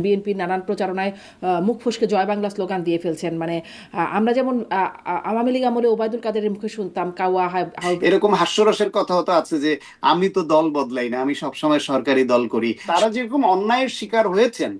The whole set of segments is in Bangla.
বিএনপির নানান প্রচারণায় মুখ ফসকে জয় বাংলা স্লোগান দিয়ে ফেলছেন। মানে আমরা যেমন আওয়ামী লীগ আমলে ওবায়দুল কাদেরের মুখে শুনতাম কাওয়া হাউ। এরকম হাস্যরসের কথা হতো আছে যে আমি তো দল বদলাই না, আমি সবসময় সরকারি দল করি। তারা যেরকম অন্যায়ের শিকার হয়েছেন,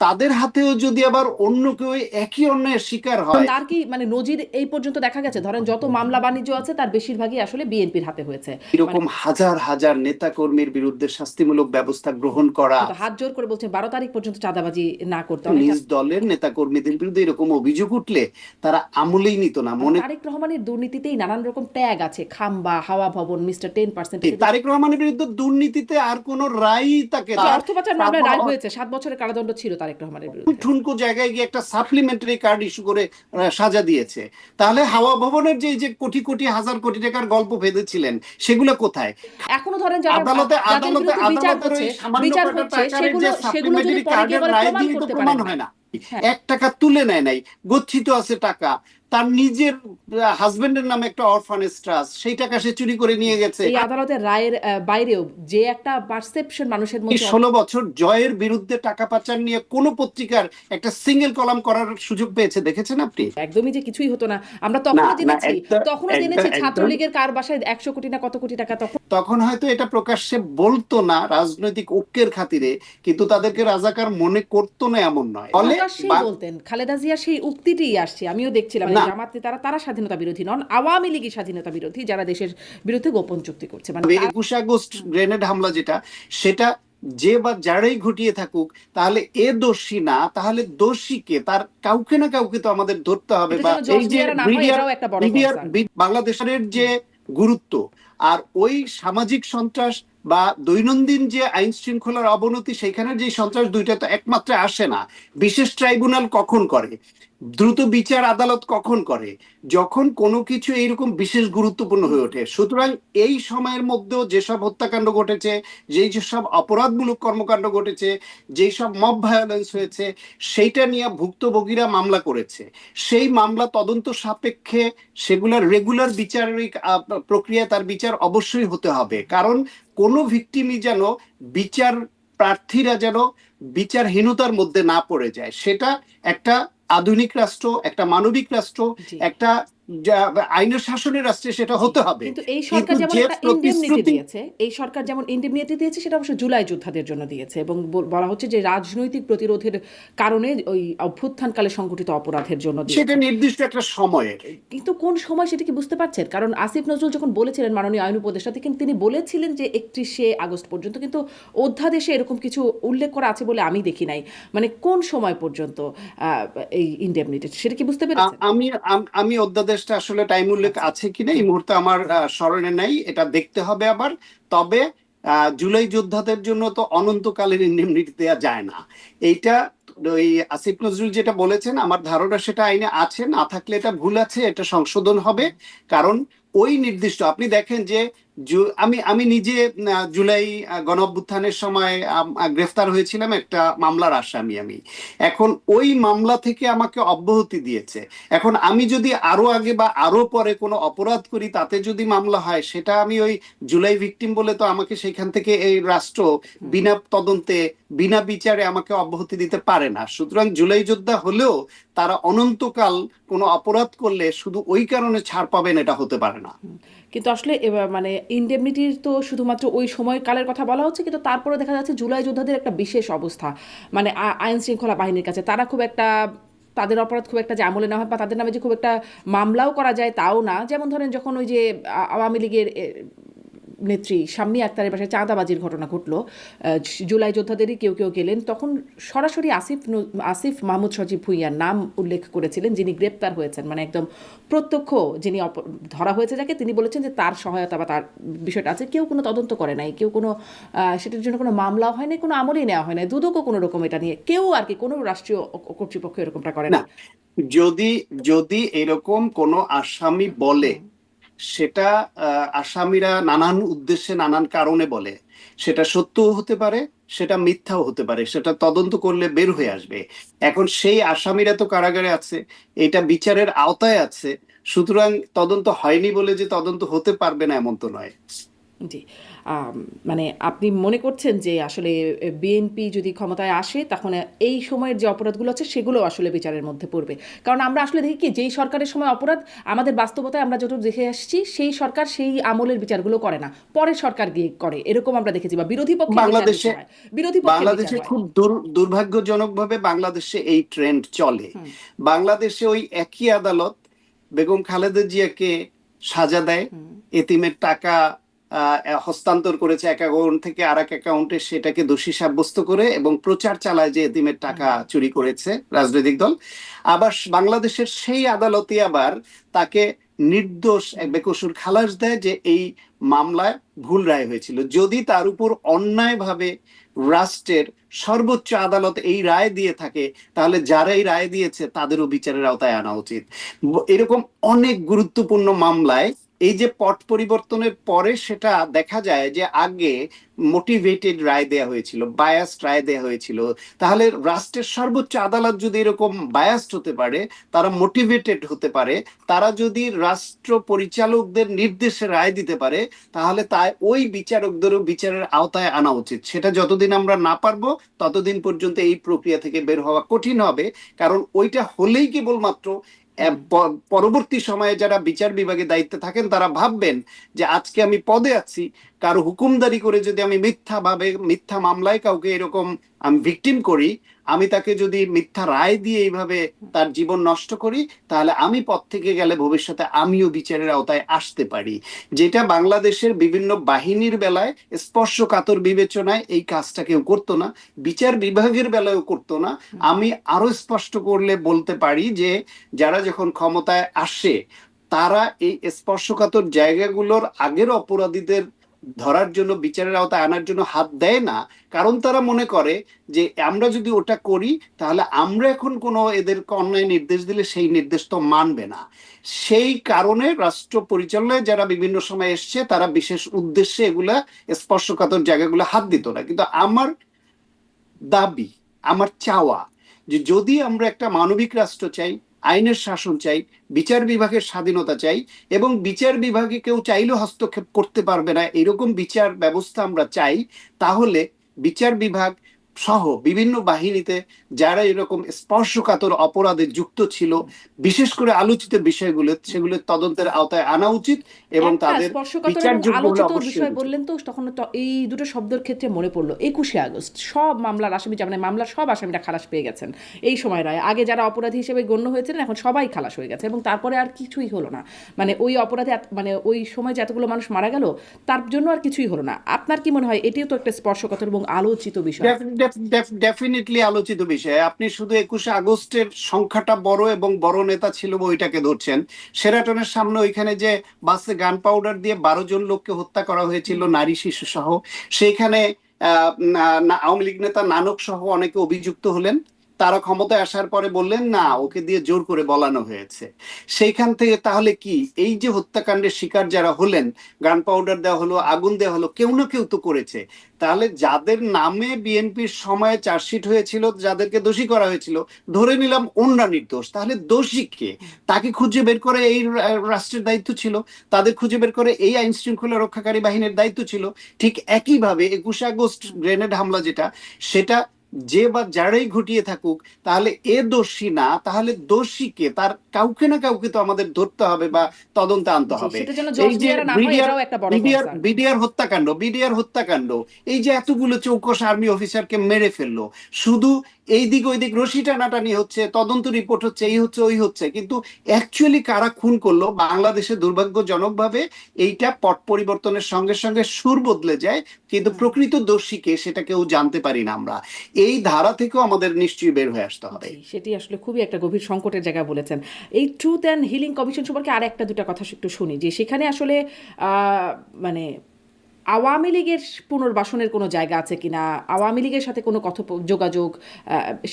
তাদের হাতেও যদি আবার অন্য কেউ একই অন্যায়ের শিকার হয়। তার কি মানে নজির এই পর্যন্ত দেখা গেছে? ধরেন যত মামলা বাণিজ্য আছে তার বেশিরভাগই আসলে বিএনপির হাতে হয়েছে। এরকম হাজার হাজার নেতা কর্মীর বিরুদ্ধে শাস্তিমূলক ব্যবস্থা গ্রহণ করা, হাত জোর করে বলছে 12 তারিখ পর্যন্ত চাঁদাবাজি না করতে। নিজ দলের নেতা কর্মীদের বিরুদ্ধে এরকম অভিযোগ উঠলে তারা আমলেই নিত না। মনে তারেক রহমানের দুর্নীতিতেই নানান রকম ট্যাগ আছে, খাম্বা, হাওয়া ভবন, মিস্টার 10%। তারেক রহমানের বিরুদ্ধে দুর্নীতিতে আর কোন রায়ই তাকে অর্থ পাচার মামলায় রায় হয়েছে, 7 বছরের কারাদণ্ড ছিল তারেক রহমানের বিরুদ্ধে। ঠুনকো জায়গায় গিয়ে একটা সাপ্লিমেন্টারি কার্ড ইস্যু করে সাজা দিয়েছে। তাহলে হাওয়া ভবনের যে কোটি কোটি হাজার কোটি টাকার গল্প বেঁধেছিলেন সেগুলো কোথায়? এখনো ধরেন যারা আদালতে আদালতে আদালতের ওই সামান্য কটা টাকার যে সাপ্লিমেন্টারি কার্ডের রায় দিয়ে তো প্রমাণ হয় না। 1 টাকা তুলে নেয় নাই, গচ্ছিত আছে টাকা। তার নিজের হাজবেন্ডের নামে একটা অরফানেজ ট্রাস্ট, সেই টাকা সে চুরি করে নিয়ে গেছে। এই আদালতের রায়ের বাইরেও যে একটা পারসেপশন মানুষের মধ্যে। 16 বছর জয়ের বিরুদ্ধে টাকা পাচার নিয়ে কোন পত্রিকার একটা সিঙ্গেল কলাম করার সুযোগ পেয়েছে দেখেছেন আপনি? একদমই যে কিছুই হতো না। আমরা তখনও জেনেছি ছাত্রলীগের কার বাসায় 100 কোটি না কত কোটি টাকা। তখন হয়তো এটা প্রকাশ্যে বলতো না রাজনৈতিক ঐক্যের খাতিরে, কিন্তু তাদেরকে রাজাকার মনে করতো না এমন নয়। বলতেন খালেদা জিয়া সেই উক্তিটি আসছে, আমিও দেখছিলাম জামাত নেতারা তারা স্বাধীনতা বিরোধী নন, আওয়ামী লীগই স্বাধীনতা বিরোধী, যারা দেশের বিরুদ্ধে গোপন চুক্তি করছে। মানে 21 আগস্ট গ্রেনেড হামলা যেটা, সেটা যে বা যারাই ঘটিয়ে থাকুক, তাহলে এ দোষী না, তাহলে দোষীকে তার কাউকে না কাউকে তো আমাদের ধরতে হবে। বা এই যে বাংলাদেশের যে গুরুত্ব আর ওই সামাজিক সন্ত্রাস বা দৈনন্দিন যে আইন শৃঙ্খলার অবনতি, সেখানে যে সন্ত্রাস, দুইটা তো একমাত্রে আসে না। বিশেষ ট্রাইব্যুনাল কখন করে, দ্রুত বিচার আদালত কখন করে, যখন কোনো কিছু এইরকম বিশেষ গুরুত্বপূর্ণ হয়ে ওঠে। সুতরাং এই সময়ের মধ্যেও যেসব হত্যাকাণ্ড ঘটেছে, যেই যেসব অপরাধমূলক কর্মকাণ্ড ঘটেছে, যেই সব মব ভায়োলেন্স হয়েছে, সেইটা নিয়ে ভুক্তভোগীরা মামলা করেছে। সেই মামলা তদন্ত সাপেক্ষে সেগুলোর রেগুলার বিচারিক প্রক্রিয়া, তার বিচার অবশ্যই হতে হবে। কারণ কোনো ভিকটিমই যেন, বিচার প্রার্থীরা যেন বিচারহীনতার মধ্যে না পড়ে যায়। সেটা একটা আধুনিক রাষ্ট্র, একটা মানবিক রাষ্ট্র, একটা আইনের শাসনের রাষ্ট্রে সেটা হতে হবে। কিন্তু এই সরকার যেমন একটা ইনডেমনিটি দিয়েছে, এই সরকার যেমন ইনডেমনিটি দিয়েছে, সেটা অবশ্য জুলাই যোদ্ধাদের জন্য দিয়েছে, এবং বলা হচ্ছে যে রাজনৈতিক প্রতিরোধের কারণে ওই অভ্যুত্থানকালে সংঘটিত অপরাধের জন্য দিয়েছে। সেটা নির্দিষ্ট একটা সময়ের, কিন্তু কোন সময় সেটা কি বুঝতে পারছেন? কারণ আসিফ নজরুল যখন বলেছিলেন, মাননীয় আইন উপদেষ্টা, তিনি বলেছিলেন যে 31শে আগস্ট পর্যন্ত, কিন্তু অধ্যাদেশে এরকম কিছু উল্লেখ করা আছে বলে আমি দেখি নাই। মানে কোন সময় পর্যন্ত এই ইনডেমনিটি, সেটা কি বুঝতে পেরেছেন? আমি অধ্যাদেশটা আসলে টাইম উল্লেখ আছে কিনা এই মুহূর্তে আমার স্মরণে নাই, এটা দেখতে হবে আবার। তবে জুলাই যোদ্ধাদের জন্য তো অনন্তকালের ইনডেমনিটি দেওয়া যায় না। এইটা ওই আসিফ নজরুল যেটা বলেছেন, আমার ধারণা সেটা আইনে আছে, না থাকলে এটা ভুল আছে, এটা সংশোধন হবে। কারণ ওই নির্দিষ্ট, আপনি দেখেন যে আমি নিজে জুলাই গণঅভ্যুত্থানের সময় গ্রেফতার হয়েছিলাম, একটা মামলার আসামি আমি। এখন ওই মামলা থেকে আমাকে অব্যাহতি দিয়েছে। এখন আমি যদি আরো আগে বা আরো পরে কোনো অপরাধ করি, তাতে যদি মামলা হয়, সেটা আমি ওই জুলাই ভিকটিম বলে তো আমাকে সেখান থেকে এই রাষ্ট্র বিনা তদন্তে, বিনা বিচারে আমাকে অব্যাহতি দিতে পারে না। সুতরাং জুলাই যোদ্ধা হলেও তারা অনন্তকাল কোনো অপরাধ করলে শুধু ওই কারণে ছাড় পাবেন, এটা হতে পারে না। কিন্তু আসলে মানে ইনডেমনিটির তো শুধুমাত্র ওই সময়কালের কথা বলা হচ্ছে, কিন্তু তারপরে দেখা যাচ্ছে জুলাই যোদ্ধাদের একটা বিশেষ অবস্থা, মানে আইন শৃঙ্খলা বাহিনীর কাছে তারা খুব একটা, তাদের অপরাধ খুব একটা যে আমলে না হয়, বা তাদের নামে যে খুব একটা মামলাও করা যায় তাও না। যেমন ধরেন যখন ওই যে আওয়ামী লীগের নেত্রী শাম্মী আক্তারের বাসায় চাঁদাবাজির ঘটনা ঘটলো, জুলাই যোদ্ধাদেরই কেউ কেউ গেলেন, তখন সরাসরি আসিফ মাহমুদ সজীব ভুঁইয়ার নাম উল্লেখ করেছিলেন, যিনি গ্রেপ্তার হয়েছেন, মানে একদম প্রত্যক্ষ যিনি ধরা হয়েছে যাকে, তিনি বলেছেন যে তার সহায়তা বা তার বিষয়টা আছে। কেউ কোনো তদন্ত করে নাই, কেউ কোনো সেটার জন্য কোনো মামলাও হয় নাই, কোনো আমলই নেওয়া হয় নাই, দুদকও কোনো রকম এটা নিয়ে কেউ আর কি কোনো রাষ্ট্রীয় কর্তৃপক্ষ এরকমটা করে না। যদি এরকম কোনো আসামি বলে, সেটা আসামিরা নানান উদ্দেশ্যে নানান কারণে বলে, সেটা সত্যও হতে পারে, সেটা মিথ্যাও হতে পারে, সেটা তদন্ত করলে বের হয়ে আসবে। এখন সেই আসামিরা তো কারাগারে আছে, এটা বিচারের আওতায় আছে। সুতরাং তদন্ত হয়নি বলে যে তদন্ত হতে পারবে না এমন তো নয়। জি। মানে আপনি মনে করছেন যে আসলে বিএনপি যদি ক্ষমতায় আসে তখন এই সময়ের যে অপরাধগুলো আছে সেগুলো আসলে বিচারের মধ্যে পড়বে। কারণ আমরা আসলে দেখি কি যেই সরকারের সময় অপরাধ আমাদের বাস্তবতায় আমরা যতটুকু দেখে আসছি সেই সরকার সেই আমলের বিচারগুলো করে না। পরের সরকার গিয়ে করে। এরকম আমরা দেখেছি বা বিরোধী পক্ষের বিচার বেশি বাংলাদেশে হয়। বিরোধী পক্ষের বিচার বাংলাদেশে হয়। খুব দুর্ভাগ্যজনকভাবে বাংলাদেশে এই ট্রেন্ড চলে। হুম, বাংলাদেশে ওই একই আদালত বেগম খালেদা জিয়াকে সাজা দেয়, হুম, এতিমের টাকা হস্তান্তর করেছে এক অ্যাকাউন্ট থেকে আরেক অ্যাকাউন্টে, সেটাকে দোষী সাব্যস্ত করে এবং প্রচার চালায় যে এতিমের টাকা হুম, চুরি করেছে রাজনৈতিক দল। আবার বাংলাদেশের সেই আদালতই আবার তাকে নির্দোষ এক হুম, বেকসুর খালাস দেয় যে এই মামলায় ভুল রায় হয়েছিল। যদি তার উপর অন্যায়ভাবে রাষ্ট্রের সর্বোচ্চ আদালত এই রায় দিয়ে থাকে, তাহলে যারা এই রায় দিয়েছে তাদেরও বিচারের আওতায় আনা উচিত। এরকম অনেক গুরুত্বপূর্ণ মামলায় এই যে পট পরিবর্তনের পরে সেটা দেখা যায় যে আগে মোটিভেটেড রায় দেয়া হয়েছিল, বায়াসড রায় দেয়া হয়েছিল। তাহলে রাষ্ট্রের সর্বোচ্চ আদালত যদি এরকম বায়াসড হতে পারে, তারা মোটিভেটেড হতে পারে, তারা যদি রাষ্ট্র পরিচালকদের নির্দেশে রায় দিতে পারে, তাহলে তাই ওই বিচারকদেরও বিচারের আওতায় আনা উচিত। সেটা যতদিন আমরা না পারবো ততদিন পর্যন্ত এই প্রক্রিয়া থেকে বের হওয়া কঠিন হবে। কারণ ওইটা হলেই কেবলমাত্র হুম। পরবর্তী সময়ে যারা বিচার বিভাগে দায়িত্বে থাকেন তারা ভাববেন যে আজকে আমি পদে আছি, কারো হুকুমদারি করে যদি আমি মিথ্যা মামলায় কাউকে এরকম আমি ভিকটিম করি, আমি তাকে যদি মিথ্যা রায় দিয়ে এইভাবে তার জীবন নষ্ট করি, তাহলে আমি পদ থেকে গেলে ভবিষ্যতে আমিও বিচারের আওতায় আসতে পারি। যেটা বাংলাদেশের বিভিন্ন বাহিনীর বেলায় স্পর্শকাতর বিবেচনায় এই কাজটা কেউ করতো না, বিচার বিভাগের বেলায়ও করতো না। আমি আরো স্পষ্ট করলে বলতে পারি যে যারা যখন ক্ষমতায় আসে তারা এই স্পর্শকাতর জায়গাগুলোর আগের অপরাধীদের ধরার জন্য, বিচারের আওতায় আনার জন্য হাত দেয় না। কারণ তারা মনে করে যে আমরা যদি ওটা করি তাহলে আমরা এখন কোনো এদেরকে অন্যায় নির্দেশ দিলে সেই নির্দেশ তো মানবে না। সেই কারণে রাষ্ট্র পরিচালনায় যারা বিভিন্ন সময় এসছে তারা বিশেষ উদ্দেশ্যে এগুলা স্পর্শকাতর জায়গাগুলো হাত দিত না। কিন্তু আমার দাবি, আমার চাওয়া, যে যদি আমরা একটা মানবিক রাষ্ট্র চাই, আইনের শাসন চাই, বিচার বিভাগের স্বাধীনতা চাই, এবং বিচার বিভাগে কেউ চাইলেও হস্তক্ষেপ করতে পারবে না এরকম বিচার ব্যবস্থা আমরা চাই, তাহলে বিচার বিভাগ সহ বিভিন্ন বাহিনীতে যারা এরকম স্পর্শকাতর অপরাধে যুক্ত ছিল, বিশেষ করে আলোচিত বিষয়গুলো, সেগুলো তদন্তের আওতায় আনা উচিত এবং একটা তাদের স্পর্শকাতর এবং বিচারযোগ্য হলে আলোচিত অবশ্যই বিষয় উচিত। বললেন তো তখন তো এই দুটো শব্দের ক্ষেত্রে মনে পড়লো 21শে আগস্ট সব মামলার আসামি মানে মামলার সব আসামিরা খালাস পেয়ে গেছেন এই সময় রায়। আগে যারা অপরাধী হিসেবে গণ্য হয়েছিলেন এখন সবাই খালাস হয়ে গেছে এবং তারপরে আর কিছুই হলো না। মানে ওই অপরাধে মানে ওই সময় যে এতগুলো মানুষ মারা গেল তার জন্য আর কিছুই হলো না। আপনার কি মনে হয় এটিও তো একটা স্পর্শকাতর এবং আলোচিত বিষয়? ডেফিনেটলি আলোচিত বিষয়। আপনি শুধু 21শে আগস্টের সংখ্যাটা বড় এবং বড় নেতা ছিল ওইটাকে ধরছেন। সেরাটনের সামনে ওইখানে যে বাসে গান পাউডার দিয়ে 12 জন লোককে হত্যা করা হয়েছিল, নারী শিশু সহ, সেইখানে আওয়ামী লীগ নেতা নানক সহ অনেকে অভিযুক্ত হলেন। তারা ক্ষমতায় আসার পরে বললেন না, ওকে দিয়ে জোর করে বলানো হয়েছে। সেইখান থেকে তাহলে কি এই যে হত্যাকাণ্ডের শিকার যারা হলেন, গান পাউডার দেওয়া হলো, আগুন দেওয়া হলো, কেউ না কেউ তো করেছে। তাহলে যাদের নামে বিএনপির সময়ে চার্জশিট হয়েছিল, যাদেরকে দোষী করা হয়েছিল, ধরে নিলাম ওনরা নির্দোষ, তাহলে দোষী কে? তাকে খুঁজে বের করে এই রাষ্ট্রের দায়িত্ব ছিল, তাদের খুঁজে বের করে এই আইন শৃঙ্খলা রক্ষাকারী বাহিনীর দায়িত্ব ছিল। ঠিক একইভাবে 21শে আগস্ট গ্রেনেড হামলা যেটা, সেটা যে বা যারাই ঘটিয়ে থাকুক, তাহলে এ দোষী না, তাহলে দোষী কে? তার কাউকে না কাউকে তো আমাদের ধরতে হবে বা তদন্তে আনতে জি, হবে। সেটা যেন এই জজ যে মিয়ারা না হয় বিডিআর এটাও একটা বড় বিডিআর কনসার্ন। বিডিআর হত্যাকাণ্ড, এই যে এতগুলো চৌকস আর্মি অফিসারকে মেরে ফেললো, শুধু এই দিক ওই দিক রশি টানাটানি হচ্ছে, তদন্ত রিপোর্ট হচ্ছে, এই হচ্ছে ওই হচ্ছে, কিন্তু অ্যাকচুয়ালি কারা খুন করলো বাংলাদেশে দুর্ভাগ্যজনকভাবে এইটা পট পরিবর্তনের সঙ্গে সঙ্গে সুর বদলে যায়, কিন্তু প্রকৃত দোষীকে সেটা কেউ জানতে পারি না আমরা। এই ধারা থেকেও আমাদের নিশ্চয়ই বের হয়ে আসতে হবে। জি, সেটি আসলে খুবই একটা গভীর সংকটের জায়গা বলেছেন। এই ট্রুথ অ্যান্ড হিলিং কমিশন সম্পর্কে আর একটা দুটা কথা একটু শুনি যে সেখানে আসলে মানে আওয়ামী লীগের পুনর্বাসনের কোনো জায়গা আছে কিনা, আওয়ামী লীগের সাথে কোনো যোগাযোগ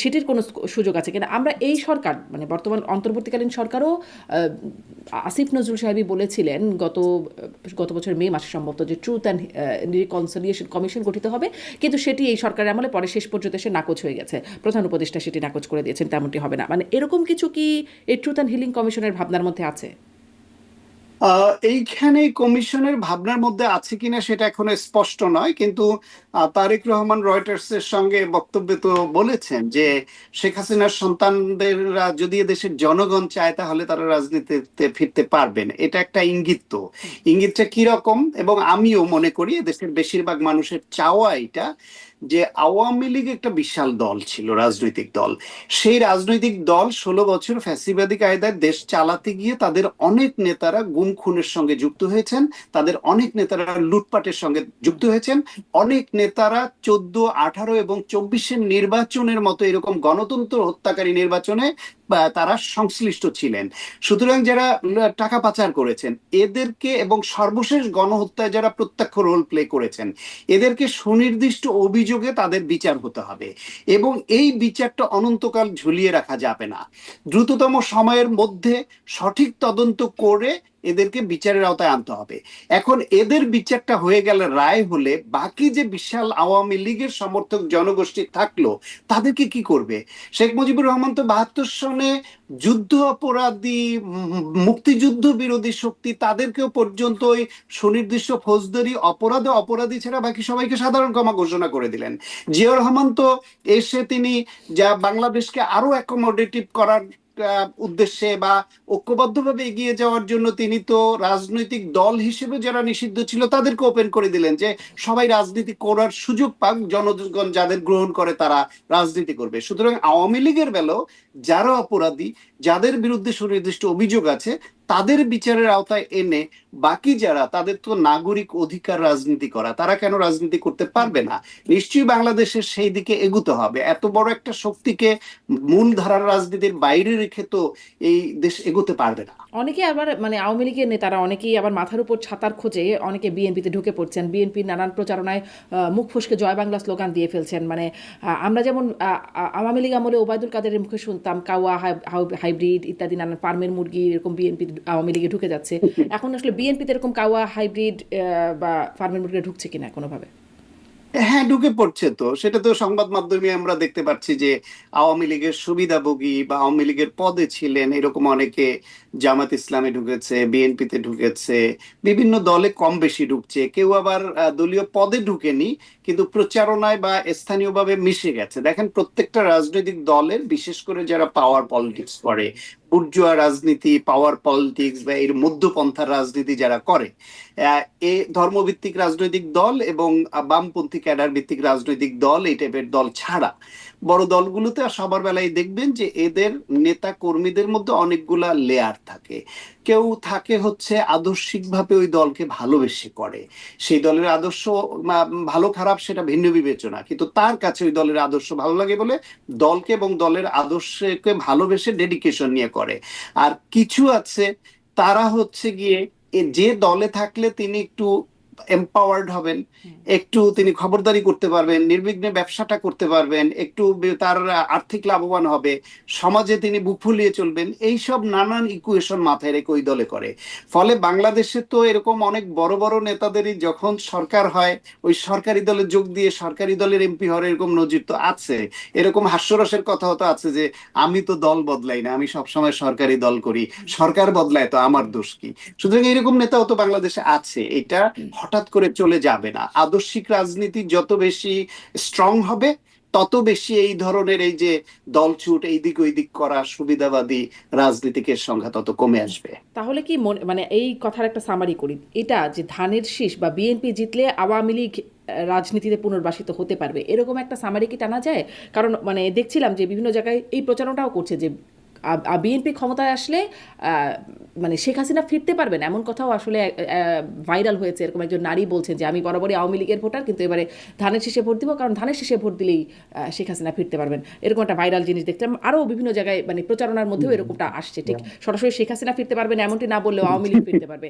সেটির কোনো সুযোগ আছে কিনা। আমরা এই সরকার মানে বর্তমান অন্তর্বর্তীকালীন সরকারও আসিফ নজরুল সাহেবই বলেছিলেন গত বছর মে মাসে সম্ভবত যে ট্রুথ অ্যান্ড রিকনসিলিয়েশন কমিশন গঠিত হবে, কিন্তু সেটি এই সরকারের আমলে পরে শেষ পর্যন্ত এসে নাকচ হয়ে গেছে। প্রধান উপদেষ্টা সেটি নাকচ করে দিয়েছেন, তেমনটি হবে না। মানে এরকম কিছু কি এই ট্রুথ অ্যান্ড হিলিং কমিশনের ভাবনার মধ্যে আছে? এইখানে কমিশনের ভাবনার মধ্যে আছে কিনা সেটা এখনো স্পষ্ট নয়, কিন্তু তারেক রহমান রয়টার্সের সঙ্গে বক্তব্যে তো বলেছেন যে শেখ হাসিনার সন্তানদের যদি এদেশের জনগণ চায় তাহলে তারা রাজনীতিতে ফিরতে পারবেন। এটা একটা ইঙ্গিত। তো ইঙ্গিতটা কিরকম, এবং আমিও মনে করি দেশের বেশিরভাগ মানুষের চাওয়া এটা, যে আওয়ামী লীগ একটা বিশাল দল ছিল, রাজনৈতিক দল। সেই রাজনৈতিক দল 16 বছর ফ্যাসিবাদী কায়দায় দেশ চালাতে গিয়ে তাদের অনেক নেতারা গুম খুনের সঙ্গে যুক্ত হয়েছেন, তাদের অনেক নেতারা লুটপাটের সঙ্গে যুক্ত হয়েছেন, অনেক নেতারা 14, 18 এবং 24-এর নির্বাচনের মতো এরকম গণতন্ত্র হত্যাকারী নির্বাচনে তারা সংশ্লিষ্ট ছিলেন। সুতরাং যারা টাকা পাচার করেছেন এদেরকে, এবং সর্বশেষ গণহত্যায় যারা প্রত্যক্ষ রোল প্লে করেছেন, এদেরকে সুনির্দিষ্ট অভিযোগে তাদের বিচার হতে হবে, এবং এই বিচারটা অনন্তকাল ঝুলিয়ে রাখা যাবে না। দ্রুততম সময়ের মধ্যে সঠিক তদন্ত করে এদেরকে বিচারের আওতায় আনতে হবে। এখন এদের বিচারটা হয়ে গেলে, রায় হলে, বাকি যে বিশাল আওয়ামী লীগের সমর্থক জনগোষ্ঠী থাকলো তাদেরকে কি করবে? শেখ মুজিবুর রহমান তো 72 সনে যুদ্ধ অপরাধী, মুক্তিযুদ্ধ বিরোধী শক্তি, তাদেরকেও পর্যন্ত ওই সুনির্দিষ্ট ফৌজদারি অপরাধে অপরাধী ছাড়া বাকি সবাইকে সাধারণ ক্ষমা ঘোষণা করে দিলেন। জিয়াউর রহমান তো এসে তিনি যা বাংলাদেশকে আরো অ্যাকোমোডেটিভ করার উদ্দেশ্যে বা ঐক্যবদ্ধভাবে এগিয়ে যাওয়ার জন্য তিনি তো রাজনৈতিক দল হিসেবে যারা নিষিদ্ধ ছিল তাদেরকে ওপেন করে দিলেন, যে সবাই রাজনীতি করার সুযোগ পাক, জনগণ যাদের গ্রহণ করে তারা রাজনীতি করবে। সুতরাং আওয়ামী লীগের বেলাও যারা অপরাধী, যাদের বিরুদ্ধে সুনির্দিষ্ট অভিযোগ আছে, তাদের বিচারের আওতায় এনে বাকি যারা, তাদের তো নাগরিক অধিকার রাজনীতি করা, তারা কেন রাজনীতি করতে পারবে না? নিশ্চয়ই বাংলাদেশের সেই দিকে এগুতে হবে। এত বড় একটা শক্তিকে মূল ধারার রাজনীতির বাইরে রেখে তো এই দেশ এগোতে পারবে না। অনেকে আবার মানে আওয়ামী লীগের নেতারা অনেকেই আবার মাথার উপর ছাতার খোঁজে অনেকে বিএনপিতে ঢুকে পড়ছেন, বিএনপির নানান প্রচারণায় মুখ ফসকে জয় বাংলা স্লোগান দিয়ে ফেলছেন। মানে আমরা যেমন আওয়ামী লীগ আমলে ওবায়দুল কাদেরের মুখে শুনতাম কাওয়া হাইব্রিড ইত্যাদি নানান ফার্মের মুরগি এরকম বিএনপি আওয়ামী লীগে ঢুকে যাচ্ছে, এখন আসলে বিএনপিতে এরকম কাওয়া হাইব্রিড বা ফার্মের মুরগি ঢুকছে কিনা কোনোভাবে? হ্যাঁ, ঢুকে পড়ছে তো, সেটা তো সংবাদ মাধ্যমে আমরা দেখতে পাচ্ছি যে আওয়ামী লীগের সুবিধাভোগী বা আওয়ামী লীগের পদে ছিলেন এরকম অনেকে জামাত ইসলামে ঢুকেছে, বিএনপিতে ঢুকেছে, বিভিন্ন দলে কম বেশি ঢুকছে। কেউ আবার দলীয় পদে ঢুকেনি, কিন্তু প্রচারণায় বা স্থানীয়ভাবে মিশে গেছে। দেখেন, প্রত্যেকটা রাজনৈতিক দলের, বিশেষ করে যারা পাওয়ার পলিটিক্স করে, বুর্জুয়া রাজনীতি, পাওয়ার পলিটিক্স বা এর মধ্যপন্থার রাজনীতি যারা করে, এ ধর্মভিত্তিক রাজনৈতিক দল এবং বামপন্থী ক্যাডার ভিত্তিক রাজনৈতিক দল, এই টাইপের দল ছাড়া বড় দলগুলোতে সবার বেলায় দেখবেন যে এদের নেতা কর্মীদের মধ্যে অনেকগুলা লেয়ার থাকে। কেউ থাকে হচ্ছে আদর্শিকভাবে ওই দলকে ভালোবেসে করে, সেই দলের আদর্শ ভালো খারাপ সেটা ভিন্ন বিবেচনা, কিন্তু তার কাছে ওই দলের আদর্শ ভালো লাগে বলে দলকে এবং দলের আদর্শকে ভালোবেসে ডেডিকেশন নিয়ে করে। আর কিছু আছে তারা হচ্ছে গিয়ে যে দলে থাকলে তিনি একটু এম্পাওয়ার্ড হবেন, একটু তিনি খবরদারি করতে পারবেন, নির্বিঘ্নে ব্যবসাটা করতে পারবেন, একটু তার আর্থিক লাভবান হবে, সমাজে তিনি বুক ফুলিয়ে চলবেন, এইসব নানান ইকুয়েশন মাথায় রেখে ওই দলে করে। ফলে বাংলাদেশে তো এরকম অনেক বড় বড় নেতাদেরই যখন সরকার হয় ওই সরকারি দলে যোগ দিয়ে সরকারি দলের এমপি হওয়ার এরকম নজির তো আছে। এরকম হাস্যরসের কথাও তো আছে যে আমি তো দল বদলাই না, আমি সবসময় সরকারি দল করি, সরকার বদলায় তো আমার দোষ কি? সুতরাং এরকম নেতাও তো বাংলাদেশে আছে। এটা হঠাৎ করে চলে যাবে না। আদর্শিক রাজনীতি যত বেশি স্ট্রং হবে তত বেশি এই ধরনের এই যে দলছুট, এই দিক ওই দিক করা সুবিধাবাদী রাজনীতিকের সংখ্যা তত কমে আসবে। তাহলে কি মানে এই কথার একটা সামারি করি, এটা যে ধানের শীষ বা বিএনপি জিতলে আওয়ামী লীগ রাজনীতিতে পুনর্বাসিত হতে পারবে, এরকম একটা সামারি কি টানা যায়? কারণ মানে দেখছিলাম যে বিভিন্ন জায়গায় এই প্রচারণাটাও করছে যে বিএনপি ক্ষমতায় আসলে মানে শেখ হাসিনা ফিরতে পারবেন, এমন কথাও আসলে ভাইরাল হয়েছে। এরকম একজন নারী বলছেন যে আমি বরাবরই আওয়ামী লীগের ভোটার, কিন্তু এবারে ধানের শীষে ভোট দিব, কারণ ধানের শীষে ভোট দিলেই শেখ হাসিনা ফিরতে পারবেন। এরকম একটা ভাইরাল জিনিস দেখলাম। আরও বিভিন্ন জায়গায় মানে প্রচারণার মধ্যেও এরকমটা আসছে। ঠিক সরাসরি শেখ হাসিনা ফিরতে পারবেন এমনটি না বললেও আওয়ামী লীগ ফিরতে পারবে,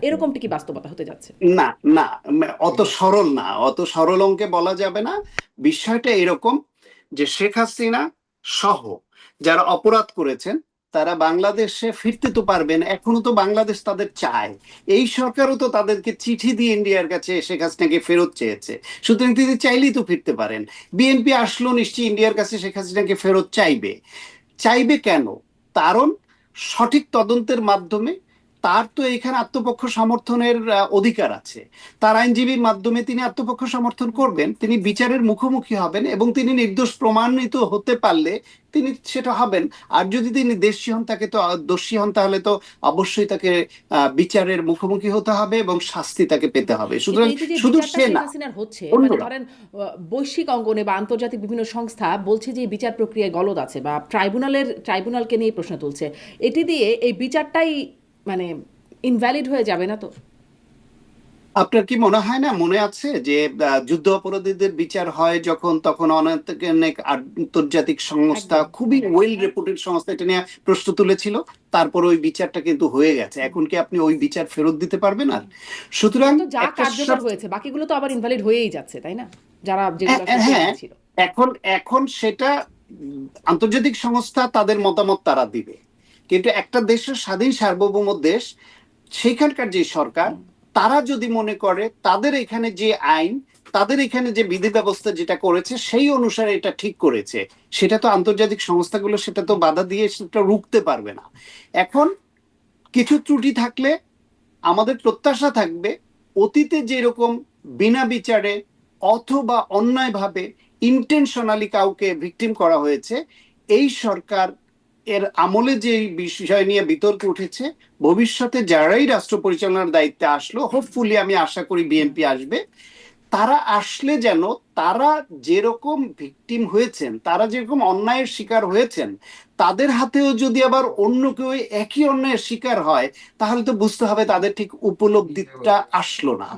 এরকমটি কি বাস্তবতা হতে যাচ্ছে? না, না, অত সরল না, অত সরল অঙ্কে বলা যাবে না। বিষয়টা এরকম যে শেখ হাসিনা সহ যারা অপরাধ করেছেন তারা বাংলাদেশে ফিরতে তো পারবেন, এখনো তো বাংলাদেশ তাদের চায়। এই সরকারও তো তাদেরকে চিঠি দিয়ে ইন্ডিয়ার কাছে শেখ হাসিনাকে ফেরত চেয়েছে, সুতরাং তিনি চাইলেই তো ফিরতে পারেন। বিএনপি আসলো নিশ্চয়ই ইন্ডিয়ার কাছে শেখ হাসিনাকে ফেরত চাইবে। চাইবে কেন? কারণ সঠিক তদন্তের মাধ্যমে তার তো এখানে আত্মপক্ষ সমর্থনের অধিকার আছে। তার আইনজীবীর মাধ্যমে তিনি আত্মপক্ষ সমর্থন করবেন, তিনি বিচারের মুখোমুখি হবেন, এবং তিনি নির্দোষ প্রমাণিত হতে পারলে তিনি সেটা হবেন। আর যদি তিনি দোষী হন, তাকে তো দোষী হন, তাহলে তো অবশ্যই তাকে বিচারের মুখোমুখি হতে হবে এবং শাস্তি তাকে পেতে হবে। কিন্তু সুতরাং এই যে শুধু বিচারটা সে শেখ না, হাসিনার হচ্ছে, মানে অন্যরা। ধরেন বৈশ্বিক অঙ্গনে বা আন্তর্জাতিক বিভিন্ন সংস্থা বলছে যে এই বিচার প্রক্রিয়ায় গলদ আছে, বা ট্রাইব্যুনালকে নিয়ে প্রশ্ন তুলছে, এটি দিয়ে এই বিচারটাই মানে ইনভ্যালিড হয়ে যাবে না তো? আপনার কি মনে হয় না, মনে আছে যে যুদ্ধ অপরাধীদের বিচার হয় যখন, তখন অনেক অনেক আন্তর্জাতিক সংস্থা, একদম। খুবই ওয়েল রেপুটেড সংস্থা, এটা নিয়ে প্রশ্ন তুলেছিল। তারপর ওই বিচারটা কিন্তু হয়ে গেছে। এখন কি আপনি ওই বিচার ফেরত দিতে পারবেন? আর সুতরাং এটা তো যা একটা কার্যকর হয়েছে, বাকিগুলো তো আবার ইনভ্যালিড হয়েই যাচ্ছে, তাই না? যারা যেগুলো আসলে হ্যাঁ, পেন্ডিং ছিল। এখন এখন সেটা আন্তর্জাতিক সংস্থা তাদের মতামত তারা দিবে। কিন্তু একটা দেশের স্বাধীন সার্বভৌম দেশ, সেখানকার যে সরকার, তারা যদি মনে করে তাদের এখানে যে আইন, তাদের এখানে যে বিধি ব্যবস্থা যেটা করেছে সেই অনুসারে এটা ঠিক করেছে, সেটা তো আন্তর্জাতিক সংস্থাগুলো সেটা তো বাধা দিয়ে সেটা রুখতে পারবে না। এখন কিছু ত্রুটি থাকলে আমাদের প্রত্যাশা থাকবে, অতীতে যেরকম বিনা বিচারে অথবা অন্যায়ভাবে ইন্টেনশনালি কাউকে ভিকটিম করা হয়েছে, এই সরকার এর আমলে যে বিষয় নিয়ে বিতর্ক উঠেছে, ভবিষ্যতে যারাই রাষ্ট্র পরিচালনার দায়িত্বে আসলো, হোপফুলি আমি আশা করি বিএনপি আসবে, তারা আসলে যেন তারা যেরকম ভিকটিম হয়েছেন, তারা যেরকম অন্যায়ের শিকার হয়েছেন, তাদের হাতেও যদি আবার অন্য কেউ একই অন্যায়ের শিকার হয়, তাহলে তো বুঝতে হবে তাদের ঠিক উপলব্ধিটা আসলো না।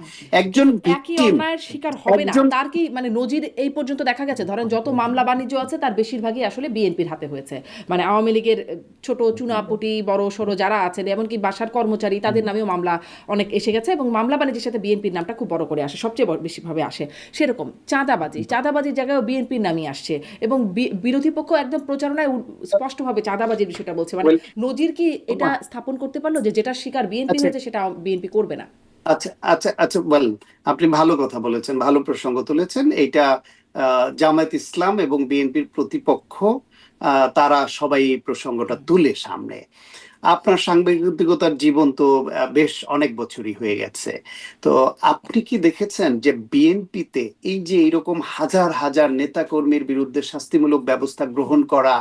একজন কিন্তু একই ভিকটিম, অন্যায়ের শিকার হবে না, একজন, তার কি মানে নজির এই পর্যন্ত দেখা গেছে? ধরেন যত মামলা বাণিজ্য আছে তার বেশিরভাগই আসলে বিএনপির হাতে হয়েছে। মানে আওয়ামী লীগের ছোট চুনাপুটি বড় সড়ো যারা আছেন, এমনকি বাসার কর্মচারী, তাদের নামেও মামলা অনেক এসে গেছে, এবং মামলা বাণিজ্যের সাথে বিএনপির নামটা খুব বড় করে আসে, সবচেয়ে বেশিভাবে আসে। সেরকম চাঁদাবাজির জায়গায় বিএনপির নামই আসছে, এবং বিরোধী পক্ষ একদম প্রচারণায় স্পষ্টভাবে চাঁদাবাজির বিষয়টা বলছে। মানে ওয়েল, নজির কি এটা স্থাপন করতে পারলো যে যেটা শিকার বিএনপি আচ্ছা হয়েছে সেটা বিএনপি করবে না? আচ্ছা আচ্ছা আচ্ছা, বল, আপনি ভালো কথা বলেছেন, ভালো প্রসঙ্গ তুলেছেন। এইটা জামায়াত ইসলাম এবং বিএনপির প্রতিপক্ষ, তারা সবাই এই প্রসঙ্গটা তুলে সামনে। আপনার সাংবাদিকতার জীবন তো বেশ অনেক বছরই হয়ে গেছে। তো আপনি কি দেখেছেন যে বিএনপিতে এই যে এরকম হাজার হাজার নেতাকর্মীর বিরুদ্ধে শাস্তিমূলক ব্যবস্থা গ্রহণ করা,